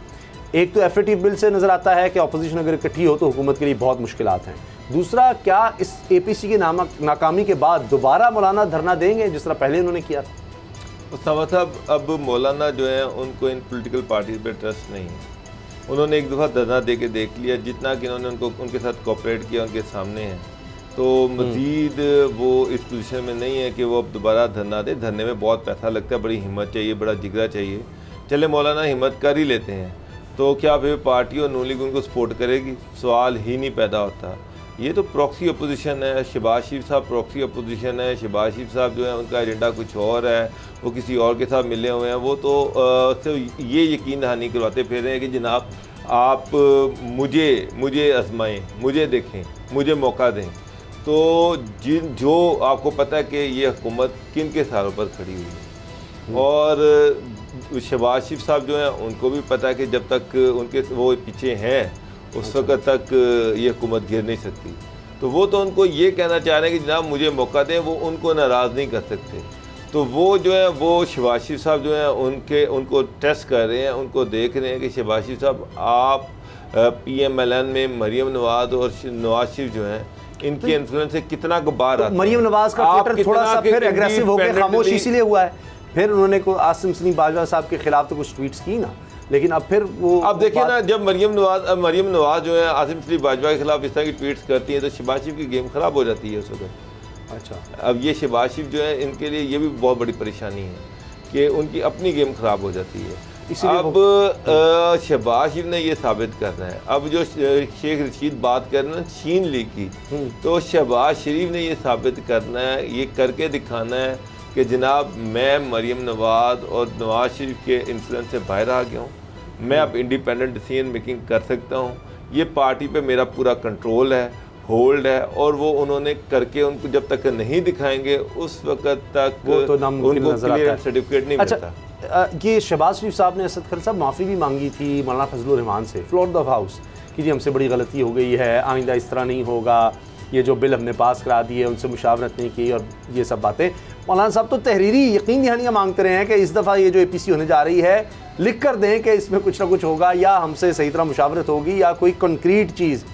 एक तो FATF बिल से नज़र आता है कि अपोजिशन अगर इकट्ठी हो तो हुकूमत के लिए बहुत मुश्किलात हैं। दूसरा, क्या इस APC की नाकामी के बाद दोबारा मौलाना धरना देंगे जिस तरह पहले उन्होंने किया था? उस्ताद साहब, अब मौलाना जो है उनको इन पॉलिटिकल पार्टीज पे ट्रस्ट नहीं है। उन्होंने एक दफ़ा धरना दे के देख लिया, जितना कि उन्होंने उनके साथ कोऑपरेट किया उनके सामने है, तो मज़ीद वो इस पोजीशन में नहीं है कि वो अब दोबारा धरना दे। धरने में बहुत पैसा लगता है, बड़ी हिम्मत चाहिए, बड़ा जिगरा चाहिए। चले मौलाना हिम्मत कर ही लेते हैं, तो क्या फिर पार्टी और नून लीग उनको सपोर्ट करेगी? सवाल ही नहीं पैदा होता। ये तो प्रॉक्सी अपोजिशन है, शहबाज शरीफ साहब प्रॉक्सी अपोजिशन है। शहबाज शरीफ साहब जो है उनका एजेंडा कुछ और है, वो किसी और के साथ मिले हुए हैं। वो तो ये यकीन दहानी करवाते फिर रहे हैं कि जनाब आप मुझे आजमाएं, मुझे देखें, मुझे मौका दें। तो जो आपको पता है कि ये हुकूमत किन के सहारों पर खड़ी हुई है, और शहबाज शरीफ साहब जो हैं उनको भी पता है कि जब तक उनके वो पीछे हैं उस वक्त तक ये हुकूमत गिर नहीं सकती। तो वो तो उनको ये कहना चाह रहे हैं कि जनाब मुझे मौका दें, वो उनको नाराज़ नहीं कर सकते। तो वो जो है वो शहबाज शरीफ साहब जो है उनको टेस्ट कर रहे हैं, उनको देख रहे हैं कि शहबाज शरीफ साहब आप PMLN में मरीम नवाज और नवाज शरीफ जो हैं इनके इन्फ्लुएंस से कितना गुबार आता है। मरीम नवाज का ट्विटर थोड़ा सा फिर एग्रेसिव हो गया, खामोश इसीलिए हुआ है। फिर उन्होंने को आसिम सलीम बाजवा साहब के खिलाफ तो कुछ ट्वीट्स की ना, लेकिन अब फिर वो अब देखिए ना, जब मरीम नवाज जो है आसिम सलीम बाजवा के खिलाफ इस तरह की ट्वीट्स करती है तो शहबाज शरीफ की गेम खराब हो जाती है उस वक्त। अच्छा, अब ये शहबाज शरीफ जो है इनके लिए ये भी बहुत बड़ी परेशानी है कि उनकी अपनी गेम खराब हो जाती है। अब शहबाज शरीफ ने ये साबित करना है। अब जो शेख रशीद बात कर रहे हैं चीन लीग की, तो शहबाज शरीफ ने ये साबित करना है, ये करके दिखाना है कि जनाब मैं मरीम नवाज और नवाज शरीफ के इन्फ्लुएंस से बाहर आ गया हूँ, मैं अब इंडिपेंडेंट डिसीजन मेकिंग कर सकता हूँ, ये पार्टी पे मेरा पूरा कंट्रोल है, होल्ड है। और वो उन्होंने करके उनको जब तक नहीं दिखाएंगे उस वक्त तक तो उनको क्लियर सर्टिफिकेट नहीं मिलता। ये शहबाज शरीफ साहब ने असद खर साहब माफ़ी भी मांगी थी मौलाना फजलुर रहमान से फ्लोर द हाउस कि जी हमसे बड़ी गलती हो गई है, आइंदा इस तरह नहीं होगा, ये जो बिल हमने पास करा दिए उनसे मुशावरत नहीं की और ये सब बातें। मौलाना साहब तो तहरीरी यकीन दहानियाँ मांगते रहे हैं कि इस दफ़ा ये जो APC होने जा रही है लिख कर दें कि इसमें कुछ ना कुछ होगा, या हमसे सही तरह मुशावरत होगी, या कोई कंक्रीट चीज़,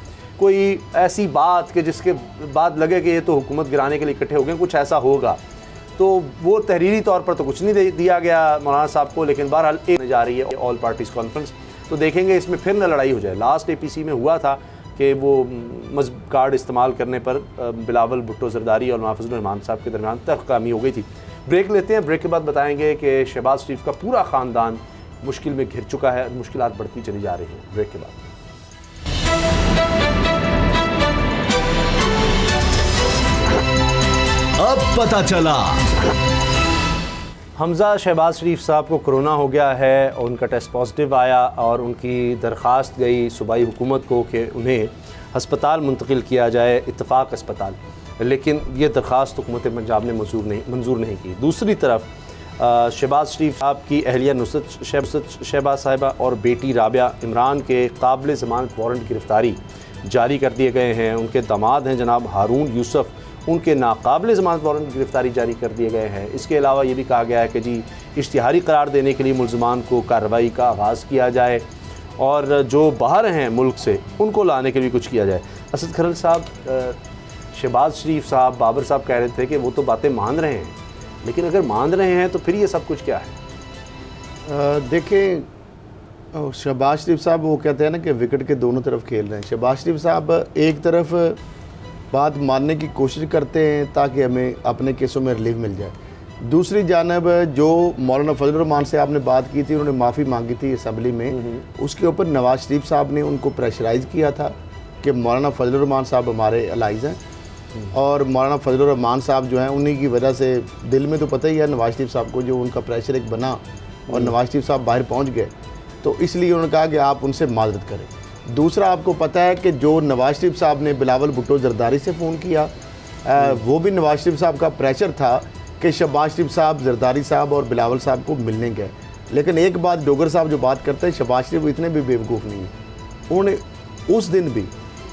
कोई ऐसी बात कि जिसके बाद लगे कि ये तो हुकूमत गिराने के लिए इकट्ठे हो गए, कुछ ऐसा होगा। तो वो तहरीरी तौर पर तो कुछ नहीं दिया गया मौलाना साहब को, लेकिन बहरहाल एक जा रही है ऑल पार्टीज़ कॉन्फ्रेंस, तो देखेंगे इसमें फिर न लड़ाई हो जाए। लास्ट APC में हुआ था कि वो मज़हब कार्ड इस्तेमाल करने पर बिलावल भुट्टो जरदारी और मौलाना फजलुर रहमान साहब के दरमियान तहकामी हो गई थी। ब्रेक लेते हैं, ब्रेक के बाद बताएंगे कि शहबाज शरीफ का पूरा ख़ानदान मुश्किल में घिर चुका है, मुश्किलात बढ़ती चली जा रही हैं। ब्रेक के बाद अब पता चला हमजा शहबाज शरीफ साहब को कोरोना हो गया है और उनका टेस्ट पॉजिटिव आया और उनकी दरख्वास्त गई सूबाई हुकूमत को कि उन्हें हस्पताल मुंतकिल किया जाए, इत्तफाक अस्पताल, लेकिन ये दरख्वास्त हुकूमत पंजाब ने मंजूर नहीं की। दूसरी तरफ शहबाज शरीफ साहब की अहलिया नुसरत शहबाज साहिबा और बेटी राबिया इमरान के काबिल ज़मानत वारंट गिरफ़्तारी जारी कर दिए गए हैं। उनके दामाद हैं जनाब हारून यूसुफ, उनके नाकाबिल ज़मानत वारंट गिरफ़्तारी जारी कर दिए गए हैं। इसके अलावा ये भी कहा गया है कि जी इश्तिहारी करार देने के लिए मुल्ज़मान को कार्रवाई का आगाज़ किया जाए और जो बाहर हैं मुल्क से उनको लाने के लिए कुछ किया जाए। असद खरल साहब, शहबाज शरीफ साहब, बाबर साहब कह रहे थे कि वो तो बातें मान रहे हैं, लेकिन अगर मान रहे हैं तो फिर ये सब कुछ क्या है? देखें, शहबाज शरीफ साहब वो कहते हैं ना कि विकेट के दोनों तरफ खेल रहे हैं। शहबाज शरीफ साहब एक तरफ बात मानने की कोशिश करते हैं ताकि हमें अपने केसों में रिलीफ मिल जाए, दूसरी जानब जो मौलाना फजल रहमान से आपने बात की थी, उन्होंने माफ़ी मांगी थी असम्बली में, उसके ऊपर नवाज शरीफ साहब ने उनको प्रेशराइज़ किया था कि मौलाना फजल रहमान साहब हमारे अलाइज़ हैं, और मौलाना फजल रहमान साहब जो हैं उन्हीं की वजह से दिल में तो पता ही है नवाज शरीफ साहब को, जो उनका प्रेशर एक बना और नवाज शरीफ साहब बाहर पहुँच गए, तो इसलिए उन्होंने कहा कि आप उनसे माजरत करें। दूसरा, आपको पता है कि जो नवाज शरीफ साहब ने बिलावल भुट्टो जरदारी से फ़ोन किया, वो भी नवाज शरीफ साहब का प्रेशर था कि शहबाज शरीफ साहब जरदारी साहब और बिलावल साहब को मिलने गए। लेकिन एक बात डोगर साहब जो बात करते हैं, शहबाज शरीफ इतने भी बेवकूफ़ नहीं हैं, उन्होंने उस दिन भी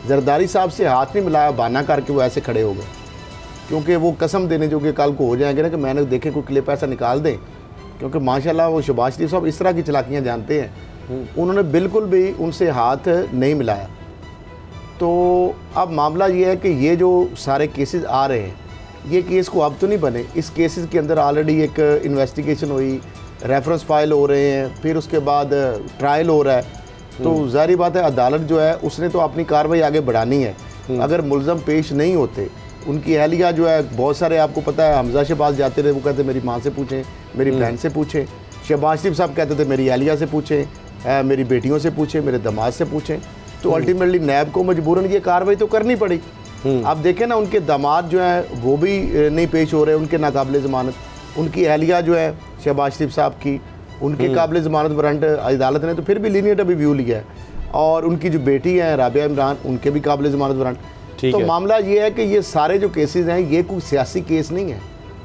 जरदारी साहब से हाथ नहीं मिलाया, बहाना करके वो ऐसे खड़े हो गए, क्योंकि वो कसम देने जो कि कल को हो जाएंगे ना कि मैंने देखें कोई क्लिप ऐसा निकाल दें, क्योंकि माशाल्लाह वो शहबाज शरीफ साहब इस तरह की चालाकियाँ जानते हैं। उन्होंने बिल्कुल भी उनसे हाथ नहीं मिलाया। तो अब मामला ये है कि ये जो सारे केसेस आ रहे हैं, ये केस को अब तो नहीं बने, इस केसेस के अंदर ऑलरेडी एक इन्वेस्टिगेशन हुई, रेफरेंस फाइल हो रहे हैं, फिर उसके बाद ट्रायल हो रहा है। तो ज़ाहिर बात है अदालत जो है उसने तो अपनी कार्रवाई आगे बढ़ानी है। अगर मुलज़म पेश नहीं होते, उनकी अहलिया जो है, बहुत सारे आपको पता है हमजा से पास जाते थे, वो कहते मेरी माँ से पूछें, मेरी बहन से पूछें। शहबाज शरीफ साहब कहते थे मेरी अहलिया से पूछें, मेरी बेटियों से पूछें, मेरे दामाद से पूछें। तो अल्टीमेटली नैब को मजबूरन ये कार्रवाई तो करनी पड़ी। आप देखें ना, उनके दामाद जो हैं वो भी नहीं पेश हो रहे, उनके नाकाबिल ज़मानत। उनकी अहलिया जो है शहबाज शरीफ साहब की, उनके काबिल ज़मानत वारंट अदालत ने तो फिर भी लीनियट अभी व्यू लिया है, और उनकी जो बेटी हैं राबिया इमरान, उनके भी काबिल ज़मानत वारंट। तो मामला ये है कि ये सारे जो केसेस हैं ये कोई सियासी केस नहीं है,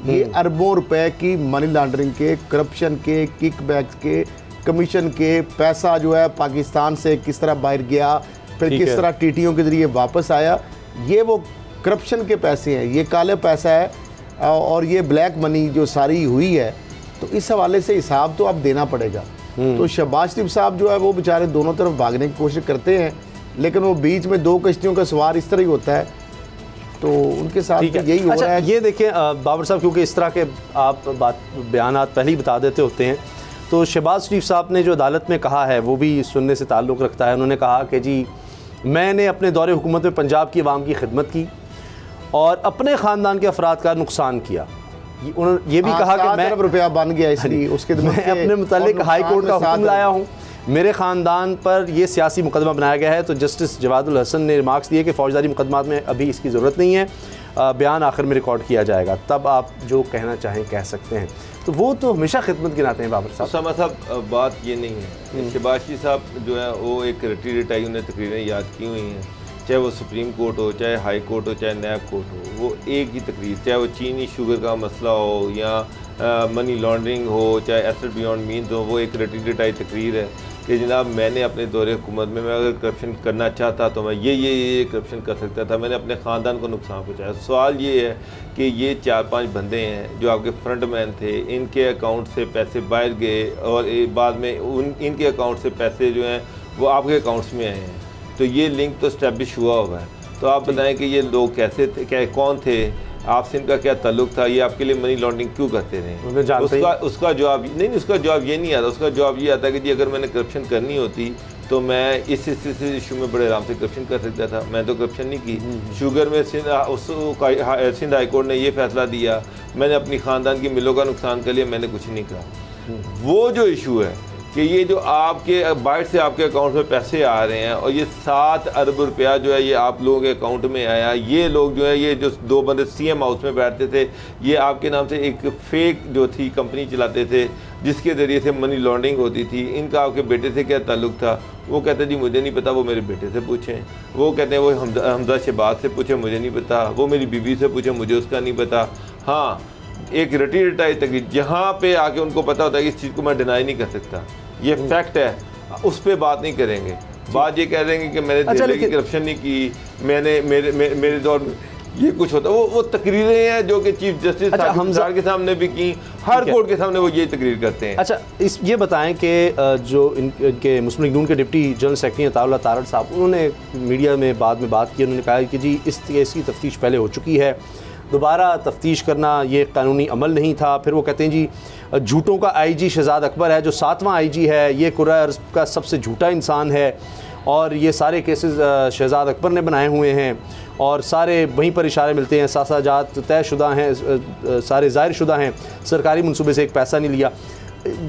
ये अरबों रुपए की मनी लॉन्ड्रिंग के, करप्शन के, किकबैक्स के, कमीशन के, पैसा जो है पाकिस्तान से किस तरह बाहर गया, फिर किस तरह टीटीओ के ज़रिए वापस आया, ये वो करप्शन के पैसे हैं, ये काले पैसा है, और ये ब्लैक मनी जो सारी हुई है। तो इस हवाले से हिसाब तो अब देना पड़ेगा। तो शहबाज शरीफ साहब जो है वो बेचारे दोनों तरफ भागने की कोशिश करते हैं, लेकिन वो बीच में दो कश्तियों का सवार इस तरह ही होता है, तो उनके साथ यही हो रहा है। ये देखें बाबर साहब, क्योंकि इस तरह के आप बयान पहले ही बता देते होते हैं, तो शहबाज शरीफ साहब ने जो अदालत में कहा है वो भी सुनने से ताल्लुक़ रखता है। उन्होंने कहा कि जी मैंने अपने दौरे हुकूमत में पंजाब की आवाम की खिदमत की और अपने ख़ानदान के अफराद का नुकसान किया। उन्होंने ये भी कहा कि मैं रुपया बन गया, इसलिए उसके मैं अपने मुतालिक हाई कोर्ट का हुक्म लाया हूँ, मेरे ख़ानदान पर यह सियासी मुकदमा बनाया गया है। तो जस्टिस जवादुल हसन ने रिमार्क्स दिए कि फ़ौजदारी मुकदमात में अभी इसकी ज़रूरत नहीं है, बयान आखिर में रिकॉर्ड किया जाएगा, तब आप जो कहना चाहें कह सकते हैं। तो वो तो हमेशा खिदमत गिनाते हैं बाबर साहब। उसामा साहब, बात ये नहीं है, शहबाज शरीफ साहब जो है वो एक रटी रटाई उन्हें तकरीरें याद की हुई हैं, चाहे वो सुप्रीम कोर्ट हो, चाहे हाई कोर्ट हो, चाहे नैब कोर्ट हो, वो एक ही तकरीर, चाहे वो चीनी शुगर का मसला हो या मनी लॉन्ड्रिंग हो, चाहे एसेट बियॉन्ड मीन्स हो, वो एक रटी रटाई तकरीर है कि जनाब मैंने अपने दौरे हुकूमत में मैं अगर करप्शन करना चाहता तो मैं ये करप्शन कर सकता था, मैंने अपने ख़ानदान को नुकसान पहुँचाया। सवाल ये है कि ये 4-5 बंदे हैं जो आपके फ्रंट मैन थे, इनके अकाउंट से पैसे बाहर गए और बाद में इनके अकाउंट से पैसे जो हैं वो आपके अकाउंट्स में आए हैं, तो ये लिंक तो इस्टेब्लिश हुआ हुआ है। तो आप बताएं कि ये लोग कैसे थे, क्या कौन थे, आपसे इनका क्या ताल्लुक था, ये आपके लिए मनी लॉन्ड्रिंग क्यों करते रहे? उसका जवाब नहीं, उसका जवाब ये नहीं आता। उसका जवाब ये आता है कि जी अगर मैंने करप्शन करनी होती तो मैं इस इशू में बड़े आराम से करप्शन कर सकता था, मैं तो करप्शन नहीं की। शुगर में सिंध हाई कोर्ट ने ये फैसला दिया, मैंने अपनी ख़ानदान की मिलों का नुकसान कर लिया, मैंने कुछ नहीं कहा। वो जो इशू है कि ये जो आपके बाहर से आपके अकाउंट में पैसे आ रहे हैं और ये 7 अरब रुपया जो है ये आप लोगों के अकाउंट में आया, ये लोग जो है ये जो 2 बंदे सीएम हाउस में बैठते थे, ये आपके नाम से एक फेक जो थी कंपनी चलाते थे जिसके ज़रिए से मनी लॉन्ड्रिंग होती थी। इनका आपके बेटे से क्या ताल्लुक़ था? वो कहते जी मुझे नहीं पता, वो मेरे बेटे से पूछें। वो कहते हैं वो हमजा शहबाज से पूछें, मुझे नहीं पता। वो मेरी बीवी से पूछें, मुझे उसका नहीं पता। हाँ, एक रटी रटाई तक जहाँ पे आके उनको पता होता है कि इस चीज़ को मैं डिनाई नहीं कर सकता, ये फैक्ट है, उस पर बात नहीं करेंगे। बात ये कह देंगे कि मैंने दिल्ली की करप्शन नहीं की, मैंने मेरे दौर में ये कुछ होता है। वो तकरीरें हैं जो कि चीफ जस्टिस हमजा के सामने भी की, हर कोर्ट के सामने वो ये तकरीर करते हैं। अच्छा, ये बताएं कि जो इनके मुस्लिम लीग नून के deputy general secretary Ataullah Tarar साहब, उन्होंने मीडिया में बाद में बात की, उन्होंने कहा कि जी इस केस की तफ्तीश पहले हो चुकी है, दोबारा तफ्तीश करना ये कानूनी अमल नहीं था। फिर वो कहते हैं जी झूठों का IG शहजाद अकबर है, जो 7वां IG है, ये कुर्रा अर्ज़ का सबसे झूठा इंसान है और ये सारे केसेस शहजाद अकबर ने बनाए हुए हैं और सारे वहीं पर इशारे मिलते हैं, सासाजात तयशुदा हैं, सारे ज़ाहिर शुदा हैं, सरकारी मनसूबे से एक पैसा नहीं लिया।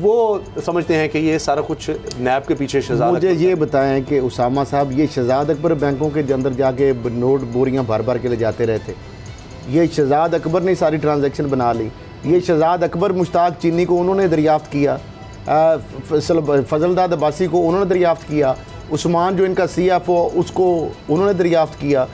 वो समझते हैं कि ये सारा कुछ नैब के पीछे शहजाद। मुझे ये बताएं कि उसामा साहब, ये शहजाद अकबर बैंकों के अंदर जाके नोट बोरियां भर भर के ले जाते रहे थे, ये शहजाद अकबर ने सारी ट्रांजैक्शन बना ली। ये शहजाद अकबर मुश्ताक चीनी को उन्होंने दरियाफ़्त किया, फजलदाद अब्बासी को उन्होंने दरियाफ़्त किया, उस्मान जो इनका CFO उसको उन्होंने दरियाफ़्त किया,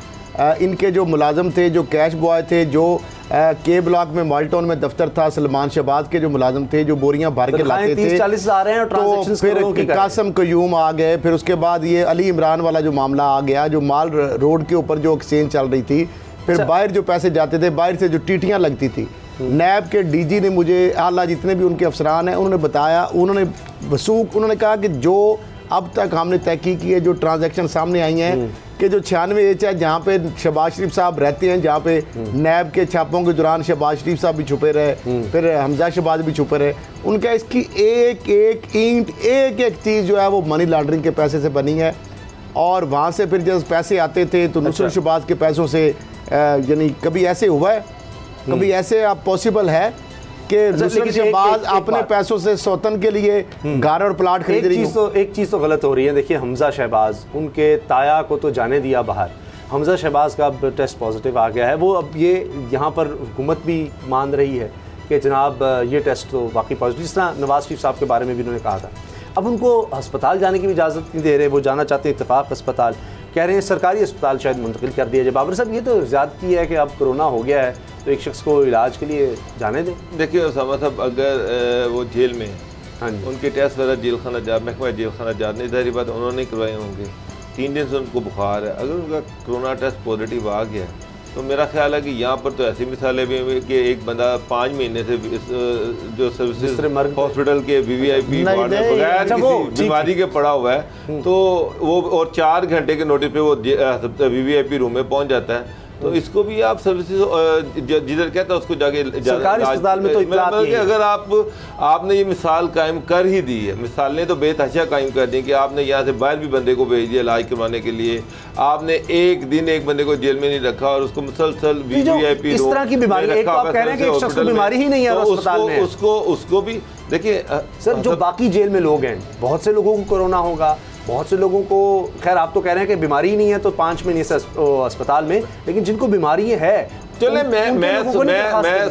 इनके जो मुलाजम थे, जो कैश बॉय थे, जो के ब्लॉक में माल्टोन में दफ्तर था, सलमान शहबाज के जो मुलाजम थे, जो बोरियां भर के लाते थे, 30-40 आ रहे हैं, तो फिर कासम कयूम आ गए, फिर उसके बाद ये अली इमरान वाला जो मामला आ गया, जो माल रोड के ऊपर जो एक्सचेंज चल रही थी, फिर बाहर जो पैसे जाते थे, बाहर से जो टीटियाँ लगती थी। नैब के DG ने मुझे, आला जितने भी उनके अफसरान हैं, उन्होंने बताया, उन्होंने वसूख, उन्होंने कहा कि जो अब तक हमने तहकीक की है, जो ट्रांजैक्शन सामने आई हैं कि जो 96H है, जहाँ पे शहबाज शरीफ साहब रहते हैं, जहाँ पे नैब के छापों के दौरान शहबाज शरीफ साहब भी छुपे रहे, फिर हमजा शहबाज भी छुपे रहे, उनका इसकी एक एक ईंट, एक एक चीज़ जो है वो मनी लॉन्ड्रिंग के पैसे से बनी है। और वहाँ से फिर जब पैसे आते थे तो नुसरत शहबाज के पैसों से, यानी कभी ऐसे हुआ है, कभी ऐसे आप पॉसिबल है कि नुसरत शहबाज अपने पैसों से सौतन के लिए घर और प्लाट खरीद रही है। एक चीज़ तो गलत हो रही है। देखिए, हमजा शहबाज, उनके ताया को तो जाने दिया बाहर, हमजा शहबाज का अब टेस्ट पॉजिटिव आ गया है। वो अब ये यहाँ पर हुकूमत भी मान रही है कि जनाब ये टेस्ट तो वाकई पॉजिटिव, जिस तरह नवाज शरीफ साहब के बारे में भी उन्होंने कहा था। अब उनको अस्पताल जाने की भी इजाज़त नहीं दे रहे, वो जाना चाहते हैं इत्तेफाक अस्पताल, कह रहे हैं सरकारी अस्पताल शायद मुंतकिल कर दिया जाए। बाबर साहब, ये तो ज़्यादती है कि अब कोरोना हो गया है तो एक शख्स को इलाज के लिए जाने दें। देखिए उसामा साहब, अगर वो जेल में, हाँ, उनके टेस्ट वगैरह जेल खाना जात, महकमा जेल खाना जात ने ज़ाहिर बात उन्होंने करवाए होंगे, 3 दिन से उनको बुखार है, अगर उनका कोरोना टेस्ट पॉजिटिव आ गया तो मेरा ख्याल है कि यहाँ पर तो ऐसी मिसालें भी हैं कि एक बंदा 5 महीने से जो सर्विसेज हॉस्पिटल के VVIP वार्ड में बगैर किसी बीमारी के पड़ा हुआ है, तो वो और 4 घंटे के नोटिस पे वो VVIP रूम में पहुँच जाता है। तो इसको भी आप सर्विसेज जिधर कहता है उसको जाके सरकारी अस्पताल में, तो अगर आपने ये मिसाल कायम कर ही दी है, मिसालें तो बेतहाशा कायम कर दी कि आपने यहाँ से बाहर भी बंदे को भेज दिया इलाज करवाने के लिए, आपने एक दिन एक बंदे को जेल में नहीं रखा और उसको मुसलसल VVIP इस तरह की बीमारी, एक तो आप कह रहे हैं कि एक शख्स को बीमारी ही नहीं है अस्पताल में, उसको भी देखिए सर, जो बाकी जेल में लोग हैं, बहुत से लोगों को कोरोना होगा, बहुत से लोगों को, खैर आप तो कह रहे हैं कि बीमारी ही नहीं है तो 5 महीने से अस्पताल में, लेकिन जिनको बीमारी है, चले मैं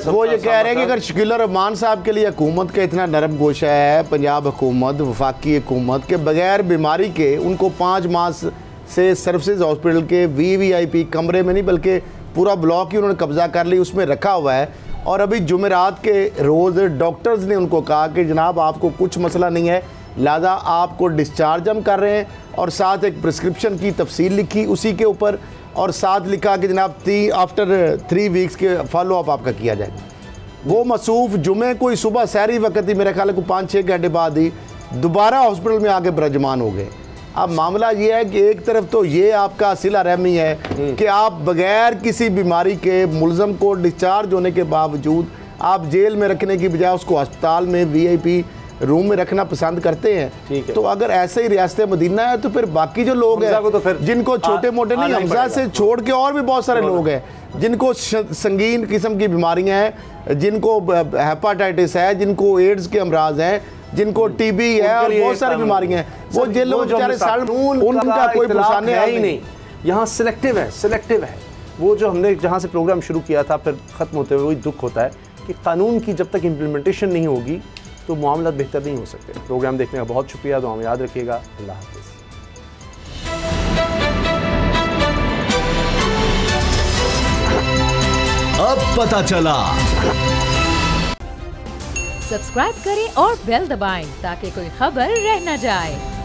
वो ये कह रहे हैं कि अगर शकील रहमान साहब के लिए हुकूमत का इतना नरम गोशा है, पंजाब हुकूमत, वफाकी हुकूमत के बगैर बीमारी के उनको 5 माह से सर्विसेज हॉस्पिटल के VVIP कमरे में नहीं बल्कि पूरा ब्लॉक ही उन्होंने कब्जा कर ली, उसमें रखा हुआ है। और अभी जुमेरात के रोज़ डॉक्टर्स ने उनको कहा कि जनाब आपको कुछ मसला नहीं है, लिहाजा आपको डिस्चार्ज हम कर रहे हैं, और साथ एक प्रिस्क्रिप्शन की तफसील लिखी उसी के ऊपर, और साथ लिखा कि जनाब आफ्टर 3 वीक्स के फॉलो अप आपका किया जाएगा। वो मसूफ जुमे को ही सुबह सहरी वक्त ही, मेरे ख्याल को 5-6 घंटे बाद ही दोबारा हॉस्पिटल में आके बरजमान हो गए। अब मामला ये है कि एक तरफ तो ये आपका सिला रहमी है कि आप बगैर किसी बीमारी के मुलजम को डिस्चार्ज होने के बावजूद आप जेल में रखने की बजाय उसको अस्पताल में VIP रूम में रखना पसंद करते हैं। तो अगर ऐसे ही रियासत मदीना है तो फिर बाकी जो लोग हैं तो जिनको छोटे मोटे नहीं, हमजा से छोड़ के और भी बहुत सारे लोग हैं जिनको संगीन किस्म की बीमारियां हैं, जिनको हेपाटाइटिस है, जिनको एड्स के अमराज हैं, जिनको TB है और बहुत सारी बीमारियां हैं, वो जेलों में बेचारे उनका कोई परेशानी है ही नहीं। यहाँ सिलेक्टिव है। वो जो हमने जहाँ से प्रोग्राम शुरू किया था फिर ख़त्म होते हुए वही दुख होता है कि कानून की जब तक इम्प्लीमेंटेशन नहीं होगी तो मामला बेहतर नहीं हो सकते। प्रोग्राम देखने का बहुत शुक्रिया, दुआ में याद रखिएगा। अल्लाह हाफ़िज़। अब पता चला। सब्सक्राइब करें और बेल दबाएं ताकि कोई खबर रह न जाए।